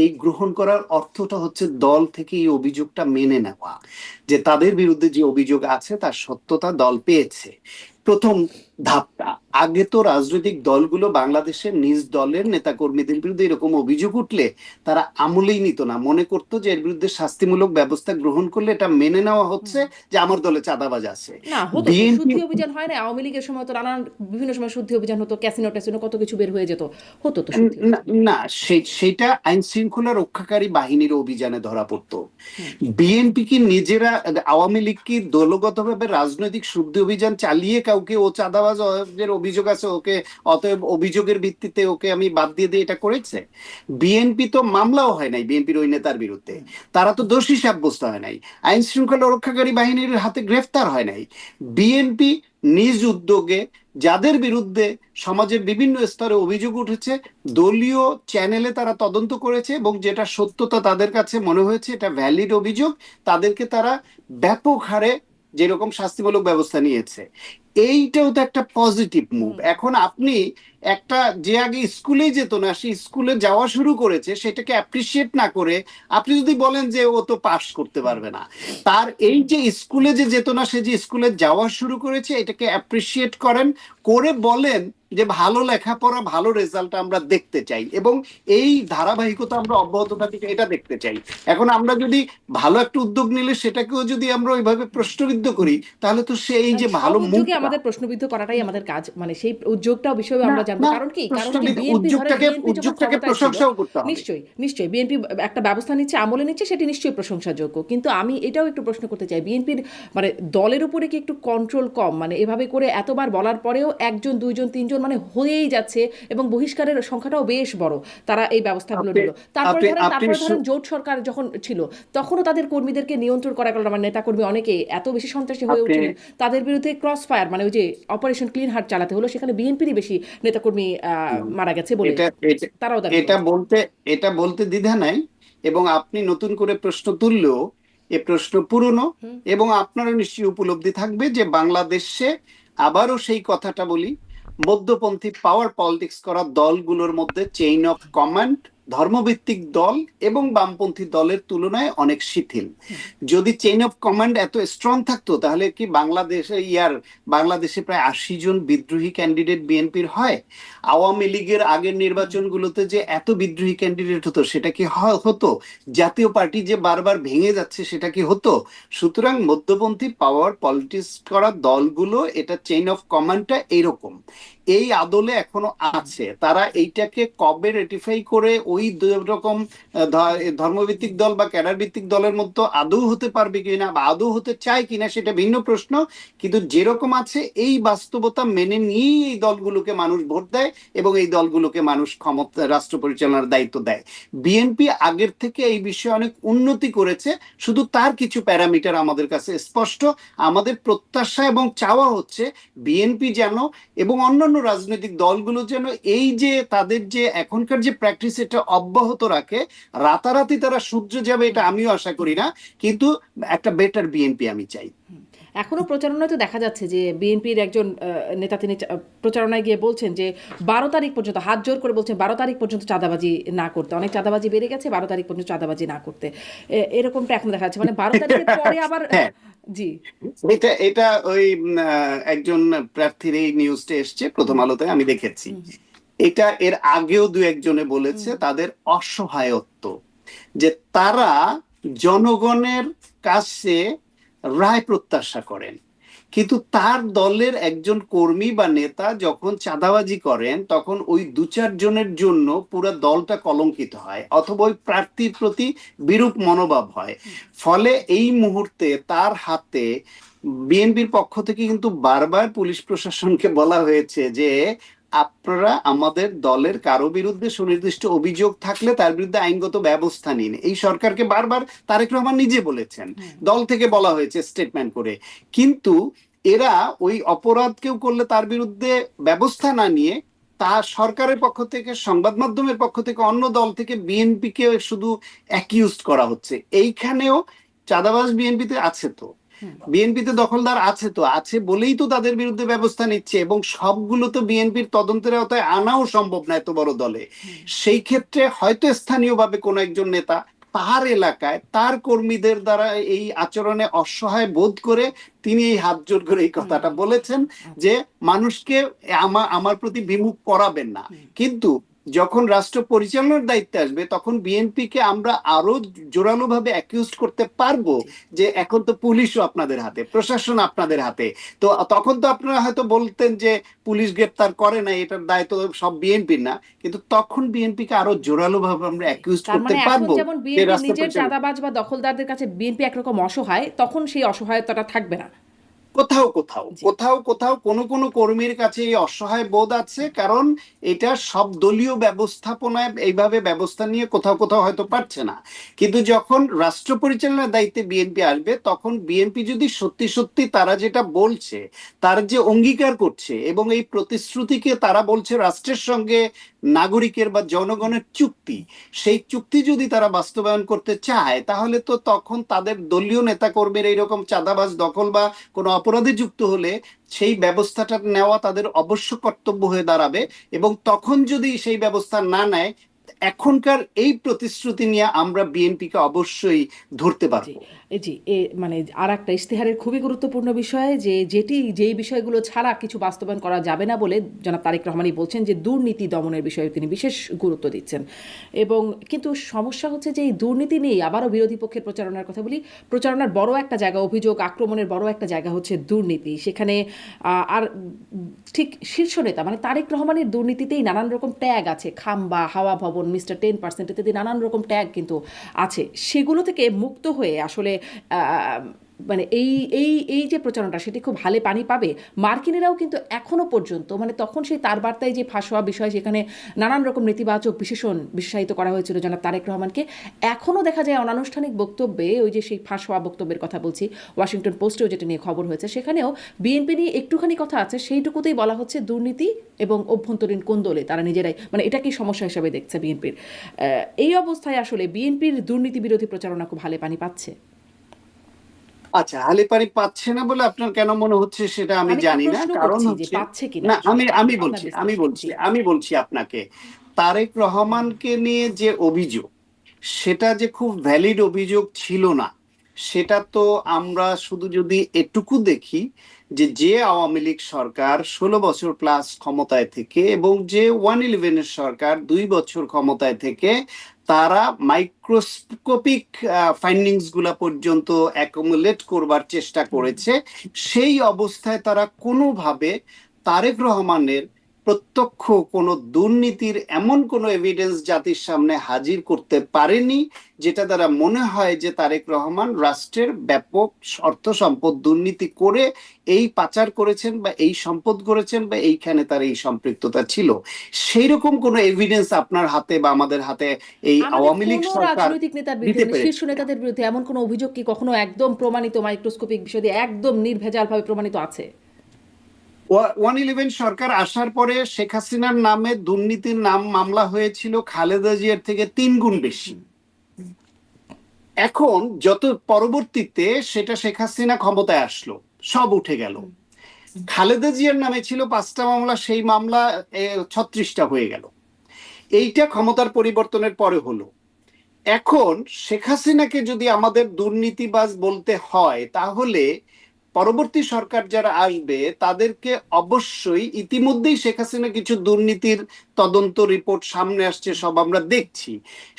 এই গ্রহণ করার অর্থটা হচ্ছে দল থেকে এই অভিযোগটা মেনে নেওয়া, যে তাদের বিরুদ্ধে যে অভিযোগ আছে তার সত্যতা দল পেয়েছে। প্রথম ধাপটা। আগে তো রাজনৈতিক দলগুলো বাংলাদেশের নিজ দলের নেতাকর্মীদের বিরুদ্ধে এরকম অভিযোগ উঠলে তারা আমলেই নিত না, মনে করতো যে এর বিরুদ্ধে শাস্তিমূলক ব্যবস্থা গ্রহণ করলে এটা মেনে নেওয়া হচ্ছে যে আমার দলে চাঁদাবাজ আছে। না, হতো তো বিএনপি, শুদ্ধি অভিযান, হয় না? আওয়ামী লীগের সময় তো নানান বিভিন্ন সময় শুদ্ধি অভিযান হতো, ক্যাসিনো ট্যাসিনো কত কিছু বের হয়ে যেত, হতো তো শুদ্ধি না, অভিযান। না, সেটা আইন শৃঙ্খলা রক্ষাকারী বাহিনীর অভিযানে ধরা পড়তো। হুম। বিএনপি কি নিজেরা, আওয়ামী লীগ কি দলগতভাবে রাজনৈতিক শুদ্ধি অভিযান চালিয়ে কাউকে ও চাঁদাবাজের অভিযোগ আছে ওকে, অতএব অভিযোগের ভিত্তিতে ওকে আমি বাদ দিয়ে দিয়ে এটা করেছে? বিএনপি তো মামলাও হয় নাই বিএনপির ওই নেতার বিরুদ্ধে, তারা তো দোষী সাব্যস্ত হয় নাই, আইন শৃঙ্খলা রক্ষাকারী বাহিনীর হাতে গ্রেফতার হয় নাই। বিএনপি নিজ উদ্যোগে যাদের বিরুদ্ধে সমাজের বিভিন্ন স্তরে অভিযোগ উঠেছে, দলীয় চ্যানেলে তারা তদন্ত করেছে, এবং যেটা সত্যতা তাদের কাছে মনে হয়েছে এটা ভ্যালিড অভিযোগ, তাদেরকে তারা ব্যাপক হারে যেরকম শাস্তিমূলক ব্যবস্থা নিয়েছে। এইটাও তো একটা পজিটিভ মুভ। এখন আপনি একটা, যে আগে স্কুলেই যেত না, সে স্কুলে যাওয়া শুরু করেছে, সেটাকে অ্যাপ্রিসিয়েট না করে আপনি যদি বলেন যে ও তো পাস করতে পারবে না, তার এই যে স্কুলে যে যেত না, সে যে স্কুলে যাওয়া শুরু করেছে, এটাকে অ্যাপ্রিসিয়েট করেন, করে বলেন যে ভালো লেখাপড়া, ভালো রেজাল্ট আমরা দেখতে চাই, এবং এই ধারাবাহিকতা আমরা অব্যাহত থাকি, এটা দেখতে চাই। এখন আমরা যদি ভালো একটা উদ্যোগ নিলে সেটাকেও যদি আমরা ওইভাবে প্রশ্নবিদ্ধ করি, তাহলে তো সে এই যে সব ভালো উদ্যোগে মুভটা, আমাদের প্রশ্নবিদ্ধ করাটাই আমাদের কাজ, মানে সেই উদ্যোগটাও বিষয়ে না আমরা জানবো। না, কারণ কি উদ্যোগটাকে বিএনপি যখন উদ্যোগটাকে ক্ষমতায় ছিল, প্রশংসাও করতে হবে। নিশ্চয়ই বিএনপি একটা ব্যবস্থা নিচ্ছে, আমলে নিচ্ছে, সেটি নিশ্চয়ই প্রশংসাযোগ্য। কিন্তু আমি এটাও একটু প্রশ্ন করতে চাই, বিএনপির মানে দলের উপরে কি একটু কন্ট্রোল কম? মানে এভাবে করে এতবার বলার পরেও একজন দুইজন তিনজন মানে হয়েই যাচ্ছে, এবং বহিষ্কারের সংখ্যাটাও বেশ বড়, তারা এই ব্যবস্থাগুলো আপনি নিল। তারপরে আপনি ধরেন আপনি তারপরে ধরেন জোট সরকার যখন ছিল, তখনও তাদের কর্মীদেরকে নিয়ন্ত্রণ করা গেল না। মানে নেতাকর্মী অনেকে এত বেশি সন্ত্রাসী হয়ে আপনি উঠছিলেন, তাদের বিরুদ্ধে ক্রস ফায়ার, মানে ওই যে অপারেশন ক্লিন হার্ট চালাতে হলো, সেখানে বিএনপিরই বেশি নেতাকর্মী মারা গেছে বলে এটা এটা তারাও দাবি এটা করছে। বলতে এটা বলতে দ্বিধা নাই। এবং আপনি নতুন করে প্রশ্ন তুললেও এ প্রশ্ন পুরনো, এবং আপনারও নিশ্চয়ই উপলব্ধি থাকবে যে বাংলাদেশে, আবারও সেই কথাটা বলি, মধ্যপন্থী পাওয়ার পলিটিক্স করা দলগুলোর মধ্যে চেইন অফ কমান্ড ধর্মভিত্তিক দল এবং বামপন্থী দলের তুলনায় অনেক শিথিল। যদি চেইন অফ কমান্ড এত স্ট্রং থাকতো তাহলে কি বাংলাদেশে প্রায় 80 জন বিদ্রোহী ক্যান্ডিডেট বিএনপির হয়? আওয়ামী লীগের আগের নির্বাচনগুলোতে যে এত বিদ্রোহী ক্যান্ডিডেট হতো সেটা কি হতো? জাতীয় পার্টি যে বারবার ভেঙে যাচ্ছে সেটা কি হতো? সুতরাং মধ্যপন্থী পাওয়ার পলিটিক্স করা দলগুলো, এটা চেইন অফ কমান্ডটা এইরকম, এই আদলে এখনো আছে। তারা এইটাকে কবে রেটিফাই করে ওই রকম ধর্মভিত্তিক দল বা ক্যাডার ভিত্তিক দলের মধ্যে আদৌ হতে পারবে কিনা বা আদৌ হতে চায় কিনা সেটা ভিন্ন প্রশ্ন। কিন্তু যেরকম আছে এই বাস্তবতা মেনে নিয়েই এই দলগুলোকে মানুষ ভোট দেয় এবং এই দলগুলোকে মানুষ ক্ষমতা, রাষ্ট্র পরিচালনার দায়িত্ব দেয়। বিএনপি আগের থেকে এই বিষয়ে অনেক উন্নতি করেছে, শুধু তার কিছু প্যারামিটার আমাদের কাছে স্পষ্ট। আমাদের প্রত্যাশা এবং চাওয়া হচ্ছে বিএনপি যেন এবং অন্যান্য রাজনৈতিক দলগুলো যেন এই যে তাদের যে এখনকার যে প্র্যাকটিস এটা অব্যাহত রাখে। রাতারাতি তারা সূর্য যাবে এটা আমিও আশা করি না, কিন্তু একটা বেটার বিএনপি আমি চাই। এখনো প্রচারণায় তো দেখা যাচ্ছে যে বিএনপির একজন নেতা তিনি প্রচারণায় গিয়ে বলছেন যে 12 তারিখ পর্যন্ত, হাত জোর করে বলছেন 12 তারিখ পর্যন্ত চাঁদাবাজি না করতে। অনেক চাঁদাবাজি বেড়ে গেছে, 12 তারিখ পর্যন্ত চাঁদাবাজি না করতে। এরকমটা এখন দেখা যাচ্ছে, মানে 12 তারিখের পরে আবার হ্যাঁ, জি। এটা এটা ওই একজন প্রার্থীর এই নিউজটা এসছে প্রথম আলোতে, আমি দেখেছি। এটা এর আগেও দু একজনে বলেছে তাদের অসহায়ত্ব, যে তারা জনগণের কাছে রায় প্রত্যাশা করেন, কিন্তু তার দলের একজন কর্মী বা নেতা যখন চাঁদাবাজি করেন তখন ওই 2-4 জনের জন্য পুরো দলটা কলঙ্কিত হয় অথবা ওই প্রার্থীর প্রতি বিরূপ মনোভাব হয়। ফলে এই মুহূর্তে তার হাতে বিএনপির পক্ষ থেকে কিন্তু বারবার পুলিশ প্রশাসনকে বলা হয়েছে যে আপনারা আমাদের দলের কারো বিরুদ্ধে সুনির্দিষ্ট অভিযোগ থাকলে তার বিরুদ্ধে আইনগত ব্যবস্থা নিন। এই সরকারকে বারবার তারেক রহমান নিজে বলেছেন, দল থেকে বলা হয়েছে স্টেটমেন্ট করে। কিন্তু এরা ওই অপরাধ কেউ করলে তার বিরুদ্ধে ব্যবস্থা না নিয়ে তা সরকারের পক্ষ থেকে, সংবাদ মাধ্যমের পক্ষ থেকে, অন্য দল থেকে বিএনপি কে শুধু অ্যাকিউজড করা হচ্ছে। এইখানেও চাঁদাবাজ বিএনপিতে আছে, তো বিএনপিতে দখলদার আছে, তো আছে বলেই তো তাদের বিরুদ্ধে ব্যবস্থা নিচ্ছে, এবং সবগুলো তো বিএনপির তদন্তের আওতায় আনাও সম্ভব না এত বড় দলে। সেই ক্ষেত্রে হয়তো স্থানীয়ভাবে কোনো একজন নেতা তার এলাকায় তার কর্মীদের দ্বারা এই আচরণে অসহায় বোধ করে তিনি এই হাত জোর করে এই কথাটা বলেছেন যে মানুষকে আমার প্রতি বিমুখ করাবেন না। কিন্তু যখন রাষ্ট্র পরিচালনার দায়িত্বে আসবে তখন বিএনপি কে আমরা আরো জোরালো ভাবে অ্যাকিউজ করতে পারবো যে এখন তো পুলিশও আপনাদের হাতে, প্রশাসন আপনাদের হাতে। তো তখন তো আপনারা হয়তো বলতেন যে পুলিশ গ্রেপ্তার করে না, এটার দায় তো সব বিএনপির না, কিন্তু তখন বিএনপি কে আরো জোরালো ভাবে আমরা অ্যাকিউজ তার করতে মানে এখন পারবো যেমন যে বিএনপি রাষ্ট্র নিজের পরিচালনা। চাঁদাবাজ বা দখলদারদের কাছে বিএনপি একরকম অসহায়, তখন সেই অসহায়তাটা থাকবে না। কোথাও কোথাও জি। কোথাও কোথাও কোনো কোনো কর্মীর কাছে এই অসহায় বোধ আছে, কারণ এটা সব দলীয় ব্যবস্থাপনায় এইভাবে ব্যবস্থা নিয়ে কোথাও কোথাও হয়তো পারছে না। কিন্তু যখন রাষ্ট্র পরিচালনার দায়িত্বে বিএনপি আসবে তখন বিএনপি যদি সত্যি সত্যি তারা যেটা বলছে, তার যে অঙ্গীকার করছে এবং এই প্রতিশ্রুতিকে তারা বলছে রাষ্ট্রের সঙ্গে নাগরিকের বা জনগণের চুক্তি, সেই চুক্তি যদি তারা বাস্তবায়ন করতে চায় তাহলে তো তখন তাদের দলীয় নেতা কর্মীর এইরকম চাঁদাবাজ, দখল বা কোনো অপরাধে যুক্ত হলে সেই ব্যবস্থাটা নেওয়া তাদের অবশ্য কর্তব্য হয়ে দাঁড়াবে। এবং তখন যদি সেই ব্যবস্থা না নেয়, এখনকার এই প্রতিশ্রুতি নিয়ে আমরা বিএনপি কে অবশ্যই ধরতে জি, পারবো। জি, মানে আর একটা ইশতেহারের খুবই গুরুত্বপূর্ণ বিষয় যে যেই বিষয়গুলো ছাড়া কিছু বাস্তবায়ন করা যাবে না বলে জনাব তারেক রহমানই বলছেন যে দুর্নীতি দমনের বিষয়ে তিনি বিশেষ গুরুত্ব দিচ্ছেন। এবং কিন্তু সমস্যা হচ্ছে যে এই দুর্নীতি নিয়েই আবারও বিরোধী পক্ষের প্রচারণার কথা বলি। প্রচারণার বড় একটা জায়গা, অভিযোগ আক্রমণের বড় একটা জায়গা হচ্ছে দুর্নীতি। সেখানে আর ঠিক শীর্ষ নেতা মানে তারেক রহমানের দুর্নীতিতেই নানান রকম ট্যাগ আছে, খাম্বা, হাওয়া ভবন, মিস্টার 10% ইত্যাদি নানান রকম ট্যাগ কিন্তু আছে। সেগুলো থেকে মুক্ত হয়ে আসলে মানে এই এই এই যে প্রচারণাটা সেটি খুব হালে পানি পাবে। মার্কিনেরাও কিন্তু এখনো পর্যন্ত মানে তখন সেই তার বার্তায় যে ফাঁস হওয়া বিষয়, সেখানে নানান রকম নেতিবাচক বিশেষণ বিশেষায়িত করা হয়েছিল জনাব তারেক রহমানকে। এখনও দেখা যায় অনানুষ্ঠানিক বক্তব্যে ওই যে সেই ফাঁস হওয়া বক্তব্যের কথা বলছি, ওয়াশিংটন পোস্টেও যেটা নিয়ে খবর হয়েছে, সেখানেও বিএনপি নিয়ে একটুখানি কথা আছে, সেইটুকুতেই বলা হচ্ছে দুর্নীতি এবং অভ্যন্তরীণ কোন্দলে তারা নিজেরাই মানে এটাকেই সমস্যা হিসাবে দেখছে বিএনপির। এই অবস্থায় আসলে বিএনপির দুর্নীতি বিরোধী প্রচারণা খুব হালে পানি পাচ্ছে। আচ্ছা, হালিপারি পাচ্ছে না বলে আপনার কেন মনে হচ্ছে সেটা আমি আমি একটু জানি না, প্রশ্ন কারণ করছি যে হচ্ছে, পাচ্ছে কিনা না আসলে, আমি আমি আপনার বলছি আমি বিশ্লেষণ। বলছি জি। আমি বলছি আপনাকে, তারেক রহমানকে নিয়ে যে অভিযোগ, সেটা যে খুব ভ্যালিড অভিযোগ ছিল না, সেটা তো আমরা শুধু যদি এটুকু দেখি যে যে আওয়ামী লীগ সরকার 16 বছর প্লাস ক্ষমতায় থেকে এবং যে 111-এর সরকার 2 বছর ক্ষমতায় থেকে তারা মাইক্রোস্কোপিক ফাইন্ডিংস গুলা পর্যন্ত অ্যাকুমুলেট করবার চেষ্টা করেছে, সেই অবস্থায় তারা কোনোভাবে তারেক রহমানের প্রত্যক্ষ কোনো দুর্নীতির এমন কোনো এভিডেন্স জাতির সামনে হাজির করতে পারেনি, যেটা দ্বারা মনে হয় যে তারেক রহমান রাষ্ট্রের ব্যাপক অর্থ সম্পদ দুর্নীতি করে এই পাচার করেছেন বা এই সম্পদ করেছেন বা এইখানে তার এই সম্পৃক্ততা ছিল। সেই রকম কোনো এভিডেন্স আপনার হাতে বা আমাদের হাতে এই আমাদের আওয়ামী লীগ কোনো সরকার রাজনৈতিক নেতার বিরুদ্ধে, দিতে মানে শীর্ষ পেরেছে কিনা? নেতাদের বিরুদ্ধে এমন কোনো অভিযোগ কি কখনো একদম প্রমাণিত মাইক্রোস্কোপিক বিষয় দিয়ে একদম নির্ভেজাল ভাবে প্রমাণিত আছে? 111 সরকার আসার পরে শেখ হাসিনার নামে দুর্নীতির নাম মামলা হয়েছিল খালেদা জিয়ার থেকে 3 গুণ বেশি। এখন যত পরবর্তীতে সেটা শেখ হাসিনা ক্ষমতায় আসলো, সব উঠে গেল। খালেদা জিয়ার নামে ছিল 5টা মামলা, সেই মামলা 36টা হয়ে গেল। এইটা ক্ষমতার পরিবর্তনের পরে হলো। এখন শেখ হাসিনাকে যদি আমাদের দুর্নীতিবাজ বলতে হয়, তাহলে পরবর্তী সরকার যারা আসবে তাদেরকে অবশ্যই, ইতিমধ্যেই শেখ হাসিনা কিছু দুর্নীতির তদন্ত রিপোর্ট সামনে আসছে, সব আমরা দেখছি,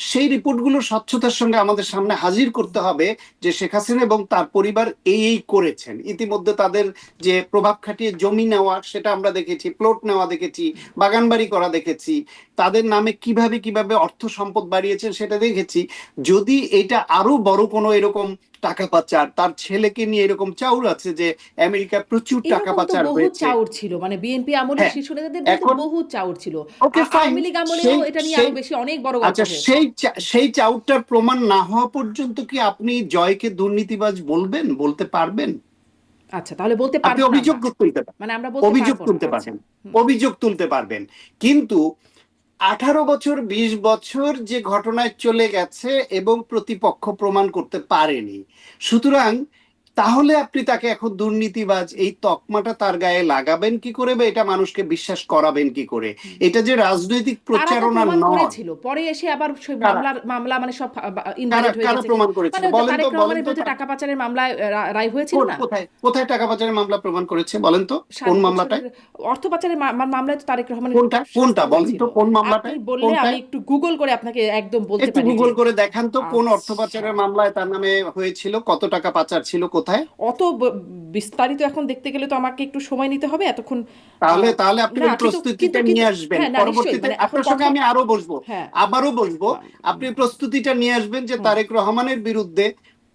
সেই রিপোর্টগুলো স্বচ্ছতার সঙ্গে আমাদের সামনে হাজির করতে হবে যে শেখ হাসিনা এবং তার পরিবার এই এই করেছেন। ইতিমধ্যে তাদের যে প্রভাব খাটিয়ে জমি নেওয়া সেটা আমরা দেখেছি, প্লট নেওয়া দেখেছি, বাগানবাড়ি করা দেখেছি, তাদের নামে কিভাবে কিভাবে অর্থ সম্পদ বাড়িয়েছেন সেটা দেখেছি। যদি এটা আরো বড় কোনো এরকম টাকা পাচার, তার ছেলেকে নিয়ে এরকম চাউর আছে যে আমেরিকা প্রচুর টাকা এরকম তো পাচার বহু হয়েছে। চাউর ছিল, মানে বিএনপি আমলের হ্যাঁ, শীর্ষ নেতাদের বিরুদ্ধে এখন বহু চাউর ছিল। ওকে ফাইন, আওয়ামী লীগ আমলেও সেই এটা নিয়ে সেই আরো বেশি অনেক বড় গল্প আচ্ছা, হয়েছে। সেই চাউরটার প্রমাণ না হওয়া পর্যন্ত কি আপনি জয়কে দুর্নীতিবাজ বলবেন, বলতে পারবেন? আচ্ছা, তাহলে বলতে আপনি পারবো না অভিযোগ আমরা, তুলতে পারেন, মানে আমরা বলতে অভিযোগ পারবো না। তুলতে আচ্ছা। পারবেন, অভিযোগ তুলতে পারবেন, কিন্তু 18 বছর 20 বছর যে ঘটনায় চলে গেছে এবং প্রতিপক্ষ প্রমাণ করতে পারেনি, সুতরাং তাহলে আপনি তাকে এখন দুর্নীতিবাজ এই তকমাটা তার গায়ে লাগাবেন কি করে, বা এটা মানুষকে বিশ্বাস করাবেন কি করে? এটা যে রাজনৈতিক তারা তো প্রচারণা প্রমাণ নয়। করেছিল, পরে এসে আবার সেই কারা মামলা মানে সব কারা ইনভ্যালিড হয়ে কারা গেছে। প্রমাণ করেছিল মানে ওই যে বলেন তো, তারেক বলেন রহমানের তো। বিরুদ্ধে টাকা পাচারের মামলায় রায় হয়েছিল না? কোথায় কোথায় টাকা পাচারের মামলা প্রমাণ করেছে বলেন তো, 7 কোন মামলাটায়? বছরের অর্থ পাচারের মামলায় তো তারেক রহমানের কোনটা কোনটা শাস্তি বলেন হয়েছিল। তো, কোন আপনি মামলাটায়, বললে আমি কোনটায়? একটু গুগল করে আপনাকে একদম বলতে একটু পারি যে। গুগল করে দেখান তো, কোন অর্থ আচ্ছা, পাচারের মামলায় তার নামে হয়েছিল, কত টাকা পাচার ছিল, কোথায়? অত বিস্তারিত এখন দেখতে গেলে তো আমাকে একটু সময় নিতে হবে এতক্ষণ। তাহলে আহ, তাহলে আপনি না ওই কিন্তু কিন্তু প্রস্তুতিটা কিন্তু নিয়ে আসবেন হ্যাঁ, না নিশ্চয়ই, পরবর্তীতে, মানে এখন আপনার সঙ্গে কথা। আমি আরো বসবো, হ্যাঁ। আবারও বসবো। হুম, আপনি প্রস্তুতিটা নিয়ে আসবেন যে হুম, তারেক রহমানের বিরুদ্ধে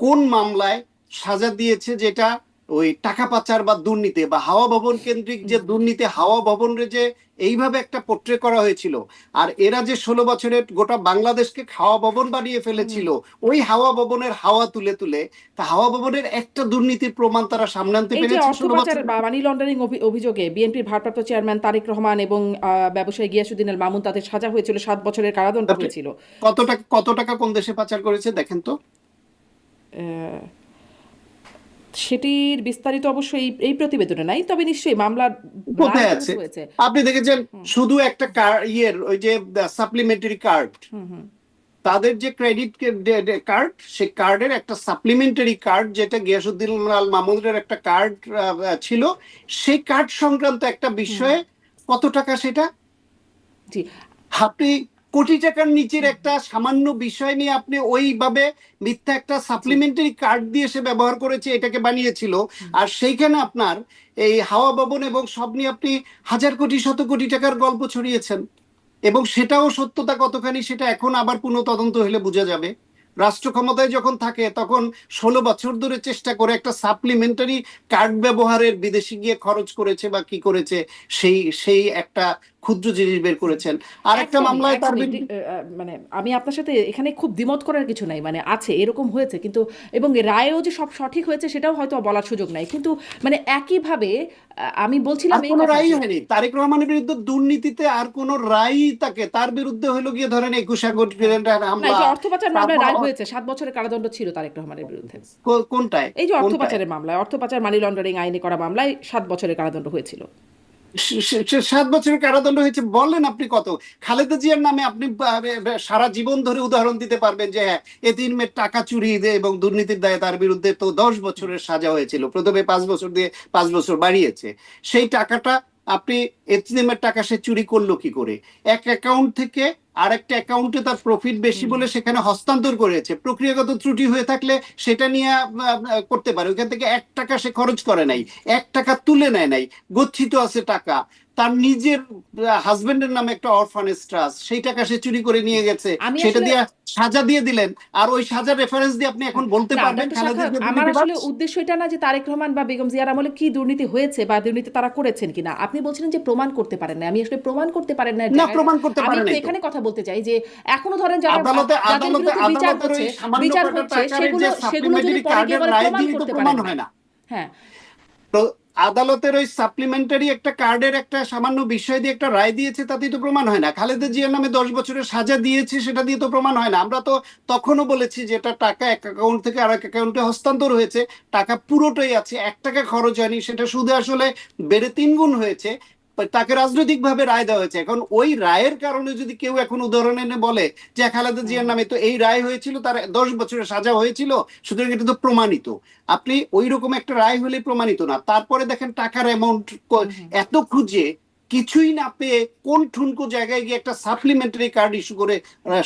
কোন মামলায় সাজা দিয়েছে, যেটা ওই টাকা পাচার বা দুর্নীতি বা হাওয়া ভবন কেন্দ্রিক যে দুর্নীতি, হাওয়া ভবনের যে এইভাবে একটা পোট্রে করা হয়েছিল, আর এরা যে 16 বছরের গোটা বাংলাদেশকে হাওয়া ভবন বানিয়ে হুম। ফেলেছিল, ওই হাওয়া ভবনের হাওয়া তুলে তুলে, তা হাওয়া ভবনের একটা দুর্নীতির প্রমাণ তারা সামনে আনতে এই যে পেরেছে অর্থ 16 পাচার বছরে? বা মানি লন্ডারিং অভিযোগে বিএনপির ভারপ্রাপ্ত চেয়ারম্যান তারেক রহমান এবং ব্যবসায়ী গিয়াসউদ্দিন আল মামুন, তাদের সাজা হয়েছিল 7 বছরের কারাদণ্ড তাতে হয়েছিল। কত টাকা কোন দেশে পাচার করেছে দেখেন তো। আহ, সেটির বিস্তারিত অবশ্যই এই প্রতিবেদনে নাই, তবে নিশ্চয়ই মামলার রায় কোথায় যেহেতু আছে? হয়েছে। আপনি দেখেছেন শুধু একটা ইয়ের ওই যে সাপ্লিমেন্টারি কার্ড, হুম, হুম। তাদের যে ক্রেডিট কার্ড, সেই কার্ডের একটা সাপ্লিমেন্টারি কার্ড, যেটা গিয়াসউদ্দিন আল মামুনের একটা কার্ড ছিল, সেই কার্ড সংক্রান্ত একটা বিষয়ে কত টাকা সেটা? জি। আপনি কোটি টাকার নিচের একটা সামান্য বিষয় নিয়ে আপনি ওইভাবে মিথ্যা একটা জি। সাপ্লিমেন্টারি কার্ড দিয়ে সে ব্যবহার করেছে, এটাকে বানিয়েছিল। আর সেইখানে আপনার এই হাওয়া ভবন এবং সব নিয়ে আপনি হাজার কোটি শত কোটি টাকার গল্প ছড়িয়েছেন, এবং সেটাও সত্যতা কতখানি সেটা এখন আবার পুনঃ তদন্ত হলে বোঝা যাবে। রাষ্ট্র ক্ষমতায় যখন থাকে তখন 16 বছর ধরে চেষ্টা করে একটা সাপ্লিমেন্টারি কার্ড ব্যবহারের, বিদেশে গিয়ে খরচ করেছে বা কি করেছে, সেই সেই একটা ক্ষুদ্র জিনিস বের করেছেন। আর একটা মামলায় তার একদমই বিরুদ্ধে মানে আমি আপনার সাথে এখানে খুব দ্বিমত করার কিছু নাই, মানে আছে এরকম হয়েছে, কিন্তু এবং রায়ও যে সব সঠিক হয়েছে সেটাও হয়তো বলার সুযোগ নাই, কিন্তু মানে একইভাবে আমি বলছিলাম আর এই কোনো কথা রায়ই যে হয়নি তারেক রহমানের বিরুদ্ধে দুর্নীতিতে, আর কোনো রায়ই তাকে, তার বিরুদ্ধে হইলো গিয়ে ধরেন 21 কোটি হ্যাঁ, টাকার না এই হামলা। যে অর্থ পাচার মামলায় তারপর রায় হয়েছে 7 বছরের কারাদণ্ড ছিল তারেক রহমানের বিরুদ্ধে। কোনটায় এই যে অর্থ কোনটায় পাচারের মামলায়, অর্থ পাচার মানি লন্ডারিং আইনে করা মামলায় 7 বছরের কারাদণ্ড হয়েছিল। 7 বছরের কারাদণ্ড হয়েছে বলেন আপনি কত? খালেদা জিয়ার নামে আপনি সারা জীবন ধরে উদাহরণ দিতে পারবেন যে হ্যাঁ, এতিম মেয়ের টাকা চুরি এবং দুর্নীতির দায়ে তার বিরুদ্ধে তো 10 বছরের সাজা হয়েছিল, প্রথমে 5 বছর দিয়ে 5 বছর বাড়িয়েছে। সেই টাকাটা আপনি, এতিমের টাকা সে চুরি করলো কি করে? এক অ্যাকাউন্ট থেকে আরেকটা অ্যাকাউন্টে তার প্রফিট বেশি বলে সেখানে হস্তান্তর করেছে, প্রক্রিয়াগত ত্রুটি হয়ে থাকলে সেটা নিয়ে করতে পারে। ওইখান থেকে 1 টাকা সে খরচ করে নাই, 1 টাকা তুলে নেয় নাই, গচ্ছিত আছে টাকা। তার নিজের হাজবেন্ডের নামে একটা অরফানেজ ট্রাস্ট, সেই টাকা সে চুরি করে নিয়ে গেছে, আমি সেটা আসলে দিয়ে সাজা দিয়ে দিলেন। আর ওই সাজার রেফারেন্স দিয়ে আপনি এখন বলতে না পারবেন ডক্টর খালেদা সাখাওয়াত, জিয়া আমার দুর্নীতিবাজ? আসলে উদ্দেশ্য এটা না যে তারেক রহমান বা বেগম জিয়ার আমলে কি দুর্নীতি হয়েছে বা দুর্নীতি তারা করেছেন কিনা। আপনি বলছিলেন যে প্রমাণ করতে পারেন না, আমি আসলে প্রমাণ করতে পারেন না এর না, জায়গায় প্রমাণ করতে আমি পারে একটু নাই তো। এখানে কথা বলতে চাই যে এখনো ধরেন যারা আদালতে যাদের আদালতে বিরুদ্ধে আদালতের ওই সামান্য বিচার কটা হচ্ছে টাকার সেগুলো যে সেগুলো যদি সাপ্লিমেন্টারি পরে গিয়ে কার্ডের বলে রায় প্রমাণ দিয়েই তো করতে প্রমাণ পারেন হয় নাই। না। হ্যাঁ, তো আদালতের ওই সাপ্লিমেন্টারি একটা কার্ডের একটা সামান্য বিষয় দিয়ে একটা রায় দিয়েছে, তাতেই তো প্রমাণ হয় না। খালেদা জিয়ার নামে 10 বছরের সাজা দিয়েছে, সেটা দিয়ে তো প্রমাণ হয় না। আমরা তো তখনও বলেছি যে এটা টাকা এক অ্যাকাউন্ট থেকে আরেক অ্যাকাউন্টে হস্তান্তর হয়েছে, টাকা পুরোটাই আছে, 1 টাকা খরচ হয়নি, সেটা সুদে আসলে বেড়ে 3 গুণ হয়েছে। তাকে রাজনৈতিকভাবে রায় দেওয়া হয়েছে। এখন ওই রায়ের কারণে যদি কেউ এখন উদাহরণ এনে বলে যে খালেদা জিয়ার নামে তো এই রায় হয়েছিল, তার 10 বছরের সাজা হয়েছিল, সুতরাং এটা তো প্রমাণিত। আপনি ওই রকম একটা রায় হলে প্রমাণিত না, তারপরে দেখেন টাকার অ্যামাউন্ট এত খুঁজে কিছুই না পেয়ে কোন ঠুনকো জায়গায় গিয়ে একটা সাপ্লিমেন্টারি কার্ড ইস্যু করে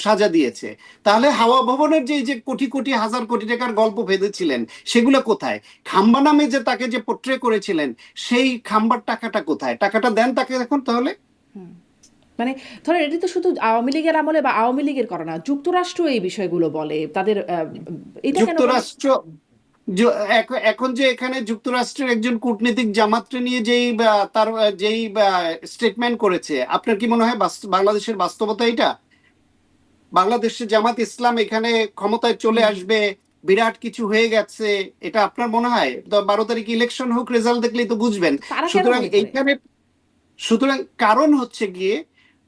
সাজা দিয়েছে। তাহলে হাওয়া ভবনের যে এই যে কোটি কোটি হাজার কোটি টাকার গল্প ভেবেছিলেন, সেগুলো কোথায়? খাম্বা নামে যে তাকে যে পোট্রে করেছিলেন, সেই খাম্বার টাকাটা কোথায়? টাকাটা দেন তাকে এখন তাহলে। মানে ধরেন এটি তো শুধু আওয়ামী লীগের আমলে বা আওয়ামী লীগের করে না, যুক্তরাষ্ট্র এই বিষয়গুলো বলে তাদের এটা কেন বলে? যুক্তরাষ্ট্র এখন যে এখানে যুক্তরাষ্ট্রের একজন কূটনীতিক জামাতকে নিয়ে তার যেই স্টেটমেন্ট করেছে, আপনার কি মনে হয় বাংলাদেশের বাস্তবতা এটা? বাংলাদেশের জামাত ইসলাম এখানে ক্ষমতায় চলে আসবে, বিরাট কিছু হয়ে গেছে, এটা আপনার মনে হয়? তো 12 তারিখ ইলেকশন হোক, রেজাল্ট দেখলেই তো বুঝবেন। তারা কেন সুতরাং মনে করে? এইখানে, সুতরাং কারণ হচ্ছে গিয়ে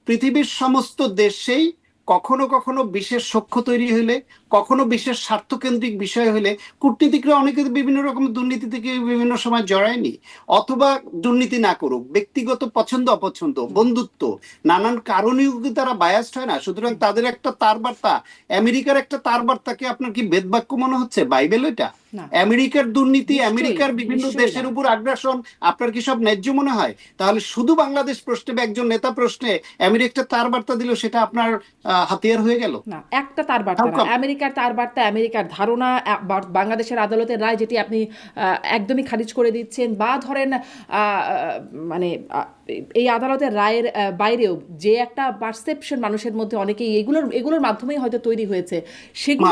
পৃথিবীর সমস্ত দেশেই কখনো কখনো বিশেষ সখ্য তৈরি হইলে, কখনো বিশেষ স্বার্থকেন্দ্রিক বিষয় হইলে কূটনীতিকরা অনেকে বিভিন্ন রকম দুর্নীতি থেকে বিভিন্ন সময় জড়ায়নি। অথবা দুর্নীতি না করুক, ব্যক্তিগত পছন্দ অপছন্দ, বন্ধুত্ব, নানান কারণেও কি তারা বায়াসড হয় না? সুতরাং তাদের একটা তার বার্তা, আমেরিকার একটা তার বার্তাকে আপনার কি বেদবাক্য মনে হচ্ছে? বাইবেল এটা? না, আমেরিকার দুর্নীতি, নিশ্চয়ই আমেরিকার বিভিন্ন নিশ্চয়ই না। দেশের উপর আগ্রাসন আপনার কি সব ন্যায্য মনে হয়? তাহলে শুধু বাংলাদেশ প্রশ্নে বা একজন নেতা প্রশ্নে আমেরিকা তার বার্তা দিল, সেটা আপনার হাতিয়ার হয়ে গেল? না, একটা তার বার্তা হাউ না, কাম? আমেরিকার তার বার্তা, আমেরিকার ধারণা, বাংলাদেশের আদালতের রায় যেটি আপনি একদমই খারিজ করে দিচ্ছেন, বা ধরেন মানে এই আদালতের রায়ের বাইরেও যে একটা পারসেপশন মানুষের মধ্যে অনেকেই এগুলোর মাধ্যমেই হয়তো তৈরি হয়েছে সেগুলো,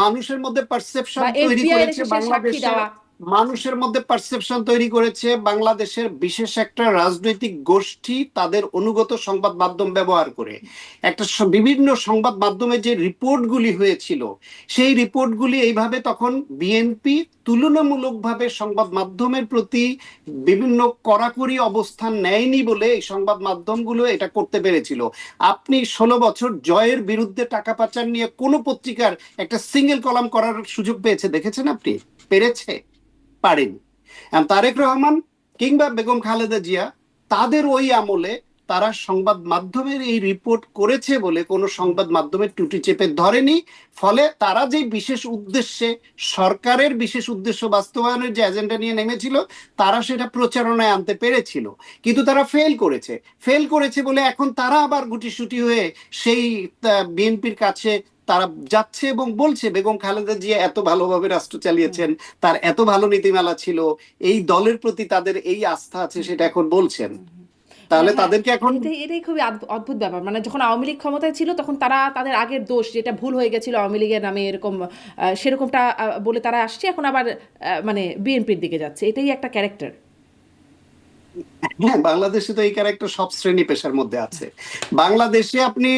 মানুষের মধ্যে পারসেপশন বা তৈরি এফবিআই এর করেছে এসে সে সাক্ষী বাংলাদেশের, দেওয়া। মানুষের মধ্যে পারসেপশন তৈরি করেছে বাংলাদেশের বিশেষ একটা রাজনৈতিক গোষ্ঠী তাদের অনুগত সংবাদ মাধ্যম ব্যবহার করে। বিভিন্ন সংবাদ মাধ্যমে যে রিপোর্টগুলি হয়েছিল, সেই রিপোর্টগুলি এইভাবে তখন বিএনপি তুলনামূলকভাবে সংবাদ মাধ্যমের প্রতি বিভিন্ন কড়াকড়ি অবস্থান নেয়নি বলে এই সংবাদ মাধ্যমগুলো এটা করতে পেরেছিল। আপনি 16 বছর জয়ের বিরুদ্ধে টাকা পাচার নিয়ে কোন পত্রিকার একটা সিঙ্গেল কলাম করার সুযোগ পেয়েছে দেখেছেন আপনি? পেরেছে? পারেনি। তারেক রহমান কিংবা বেগম খালেদা জিয়া তাদের ওই আমলে তারা সংবাদ মাধ্যমের এই রিপোর্ট করেছে বলে কোনো সংবাদ মাধ্যমের টুটি চেপে ধরেনি। ফলে তারা যে বিশেষ উদ্দেশ্যে, সরকারের বিশেষ উদ্দেশ্য বাস্তবায়নের যে এজেন্ডা নিয়ে নেমেছিল, তারা সেটা প্রচারণায় আনতে পেরেছিল, কিন্তু তারা ফেল করেছে বলে এখন তারা আবার গুটিসুটি হয়ে সেই বিএনপির কাছে তারা যাচ্ছে এবং বলছে বেগম খালেদা জিয়া এত ভালোভাবে রাষ্ট্র চালিয়েছেন, তার এত ভালো নীতিমালা ছিল, এই দলের প্রতি তাদের এই আস্থা আছে, সেটা এখন বলছেন। মানে তাহলে হ্যাঁ, তাদেরকে এখন এটাই খুবই অদ্ভুত ব্যাপার। মানে যখন আওয়ামী লীগ ক্ষমতায় ছিল তখন তারা তাদের আগের দোষ, যেটা ভুল হয়ে গেছিল আওয়ামী লীগের নামে এরকম সেরকমটা বলে তারা আসছে, এখন আবার মানে বিএনপির দিকে যাচ্ছে, এটাই একটা ক্যারেক্টার। হ্যাঁ, বাংলাদেশে তো এই ক্যারেক্টার সব শ্রেণী পেশার মধ্যে আছে। বাংলাদেশে আপনি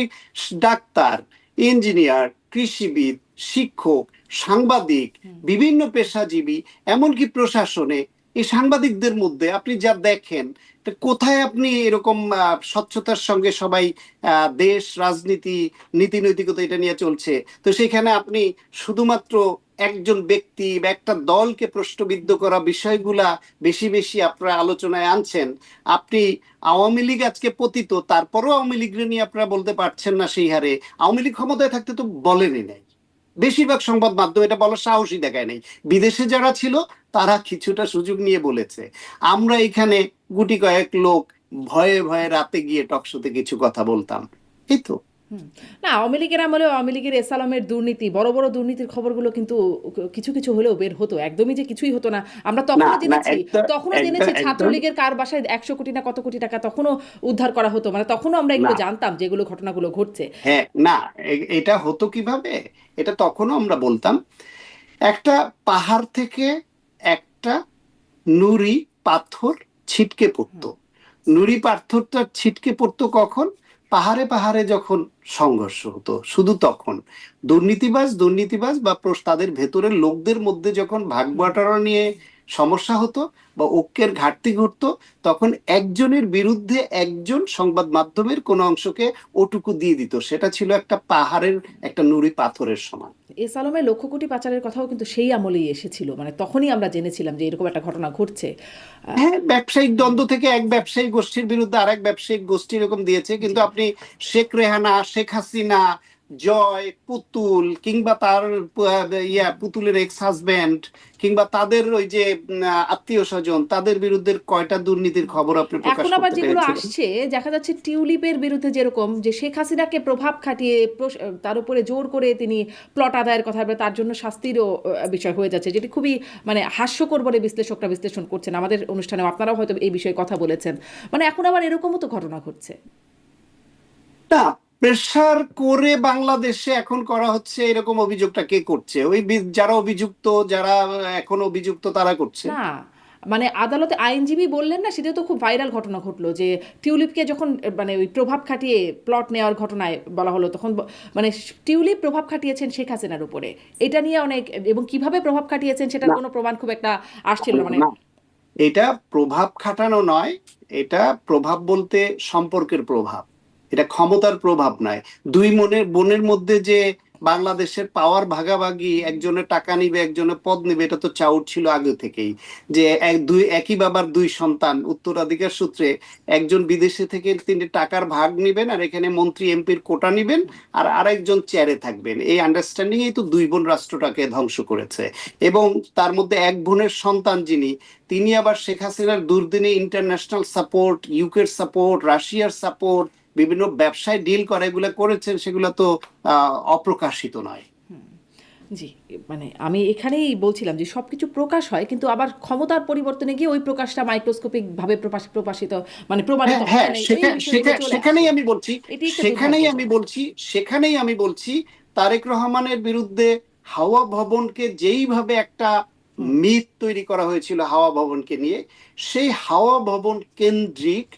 ডাক্তার, ইঞ্জিনিয়ার, কৃষিবিদ, শিক্ষক, সাংবাদিক, বিভিন্ন পেশাজীবী, এমনকি প্রশাসনে এই সাংবাদিকদের মধ্যে আপনি যা দেখেন, তা কোথায় আপনি এরকম স্বচ্ছতার সঙ্গে সবাই দেশ, রাজনীতি, নীতি নৈতিকতা এটা নিয়ে চলছে, তো সেখানে আপনি শুধুমাত্র একজন ব্যক্তি বা একটা দলকে প্রশ্নবিদ্ধ করা বিষয়গুলা বেশি বেশি আপনারা আলোচনায় আনছেন। আপনি আওয়ামী লীগ আজকে পতিত, তারপরও আওয়ামী লীগ নিয়ে আপনারা বলতে পারছেন না সেই হারে। আওয়ামী লীগ ক্ষমতায় থাকতে তো বলেনই নাই, বেশিরভাগ সংবাদ মাধ্যম এটা বলার সাহসই দেখায় নাই। বিদেশে যারা ছিল তারা কিছুটা সুযোগ নিয়ে বলেছে। আমরা এখানে গুটি কয়েক লোক ভয়ে ভয়ে রাতে গিয়ে টকশোতে কিছু কথা বলতাম, এই তো। হুম। না, আওয়ামী লীগের আমলেও আওয়ামী লীগের এসালামের দুর্নীতি, বড় বড় দুর্নীতির খবরগুলো কিন্তু কিছু কিছু হলেও বের হতো, একদমই যে কিছুই হতো না। আমরা না তখনও না, জেনেছি, একদম তখনও একদম জেনেছি একদম ছাত্রলীগের কার বাসায় 100 কোটি না কত কোটি টাকা তখনও উদ্ধার করা হতো, মানে তখনও আমরা এগুলো না। জানতাম যেগুলো ঘটনাগুলো ঘটছে। হ্যাঁ, না, এটা হতো কিভাবে, এটা তখনও আমরা বলতাম। একটা পাহাড় থেকে একটা নুড়ি পাথর ছিটকে পড়তো। নুড়ি পাথরটা ছিটকে পড়তো কখন? পাহাড়ে পাহাড়ে যখন সংঘর্ষ হতো, শুধু তখন। দুর্নীতিবাজ দুর্নীতিবাজ বা তাদের ভেতরের লোকদের মধ্যে যখন ভাগ বাটোয়ারা নিয়ে সমস্যা হতো বা ঐক্যের ঘাটতি ঘটতো, তখন একজনের বিরুদ্ধে একজন সংবাদ মাধ্যমের কোনো অংশকে ওটুকু দিয়ে দিত, সেটা ছিল একটা পাহাড়ের একটা নুড়ি পাথরের সমান। এসালামের লক্ষ কোটি পাচারের কথাও কিন্তু সেই আমলেই এসেছিল, মানে তখনই আমরা জেনেছিলাম যে এরকম একটা ঘটনা ঘটছে। হ্যাঁ, ব্যবসায়িক দ্বন্দ্ব থেকে এক ব্যবসায়িক গোষ্ঠীর বিরুদ্ধে আরেক ব্যবসায়িক গোষ্ঠী এরকম দিয়েছে, কিন্তু জি। আপনি শেখ রেহানা, শেখ হাসিনা, জয়, পুতুল, কিংবা তার পুতুলের এক্স হাজবেন্ড, কিংবা তাদের ওই যে আত্মীয় স্বজন, তাদের বিরুদ্ধে কয়টা দুর্নীতির খবর আপনি প্রকাশ এখন আবার করতে যেগুলো পেরেছিলেন? আসছে দেখা যাচ্ছে টিউলিপের বিরুদ্ধে, যেরকম যে শেখ হাসিনাকে প্রভাব খাটিয়ে তার উপরে জোর করে তিনি প্লট আদায়ের কথা বলে, তার জন্য শাস্তিরও বিষয় হয়ে যাচ্ছে, যেটি খুবই মানে হাস্যকর বলে বিশ্লেষকরা বিশ্লেষণ করছেন। আমাদের অনুষ্ঠানেও আপনারাও হয়তো এই বিষয়ে কথা বলেছেন। মানে এখন আবার এরকমও তো ঘটনা ঘটছে। না, প্রেসার করে বাংলাদেশে এখন করা হচ্ছে এরকম অভিযোগটা কে করছে? ওই যারা অভিযুক্ত, যারা এখন অভিযুক্ত তারা করছে। না, মানে আদালতে আইনজীবী বললেন না, সেটা তো খুব ভাইরাল ঘটনা ঘটলো যে টিউলিপকে যখন মানে ওই প্রভাব খাটিয়ে প্লট নেওয়ার ঘটনায় বলা হলো, তখন মানে টিউলিপ প্রভাব খাটিয়েছেন শেখ হাসিনার উপরে, এটা নিয়ে অনেক, এবং কিভাবে প্রভাব খাটিয়েছেন সেটার না কোনো প্রমাণ খুব একটা আসছিল না, মানে। না, এটা প্রভাব খাটানো নয়, এটা প্রভাব বলতে সম্পর্কের প্রভাব, এটা ক্ষমতার প্রভাব নয়। দুই মনের বোনের মধ্যে যে বাংলাদেশের পাওয়ার ভাগাভাগি, একজনের টাকা নিবে একজনের পদ নিবে, এটা তো চাউর ছিল আগে থেকেই। যে একই বাবার দুই সন্তান উত্তরাধিকার সূত্রে একজন বিদেশে থেকে তিনি টাকার ভাগ নিবেন, আর এখানে মন্ত্রী এমপির কোটা নিবেন, আর আরেকজন চেয়ারে থাকবেন, এই আন্ডারস্ট্যান্ডিং এই তো দুই বোন রাষ্ট্রটাকে ধ্বংস করেছে। এবং তার মধ্যে এক বোনের সন্তান যিনি, তিনি আবার শেখ হাসিনার দুর্দিনে ইন্টারন্যাশনাল সাপোর্ট, ইউকের সাপোর্ট, রাশিয়ার সাপোর্ট, বিভিন্ন ব্যবসায় ডিল করে এগুলো করেছেন, সেগুলো তো অপ্রকাশিত নয়। জি, মানে আমি এখানেই বলছিলাম যে সবকিছু প্রকাশ হয়, কিন্তু আবার ক্ষমতার পরিবর্তনে গিয়ে ওই প্রকাশটা মাইক্রোস্কোপিক ভাবে প্রকাশিত, মানে প্রমাণিত হ্যাঁ হয় হ্যাঁ, না, এই বিষয়গুলো চলে আসে। সেখানেই আমি বলছি, এটি একটা সেখানেই আমি দুর্ভাগ্যজনক। বলছি সেখানেই আমি বলছি তারেক রহমানের বিরুদ্ধে হাওয়া ভবনকে যেইভাবে একটা হুম। মিথ তৈরি করা হয়েছিল হাওয়া ভবনকে নিয়ে, সেই হাওয়া ভবন কেন্দ্রিক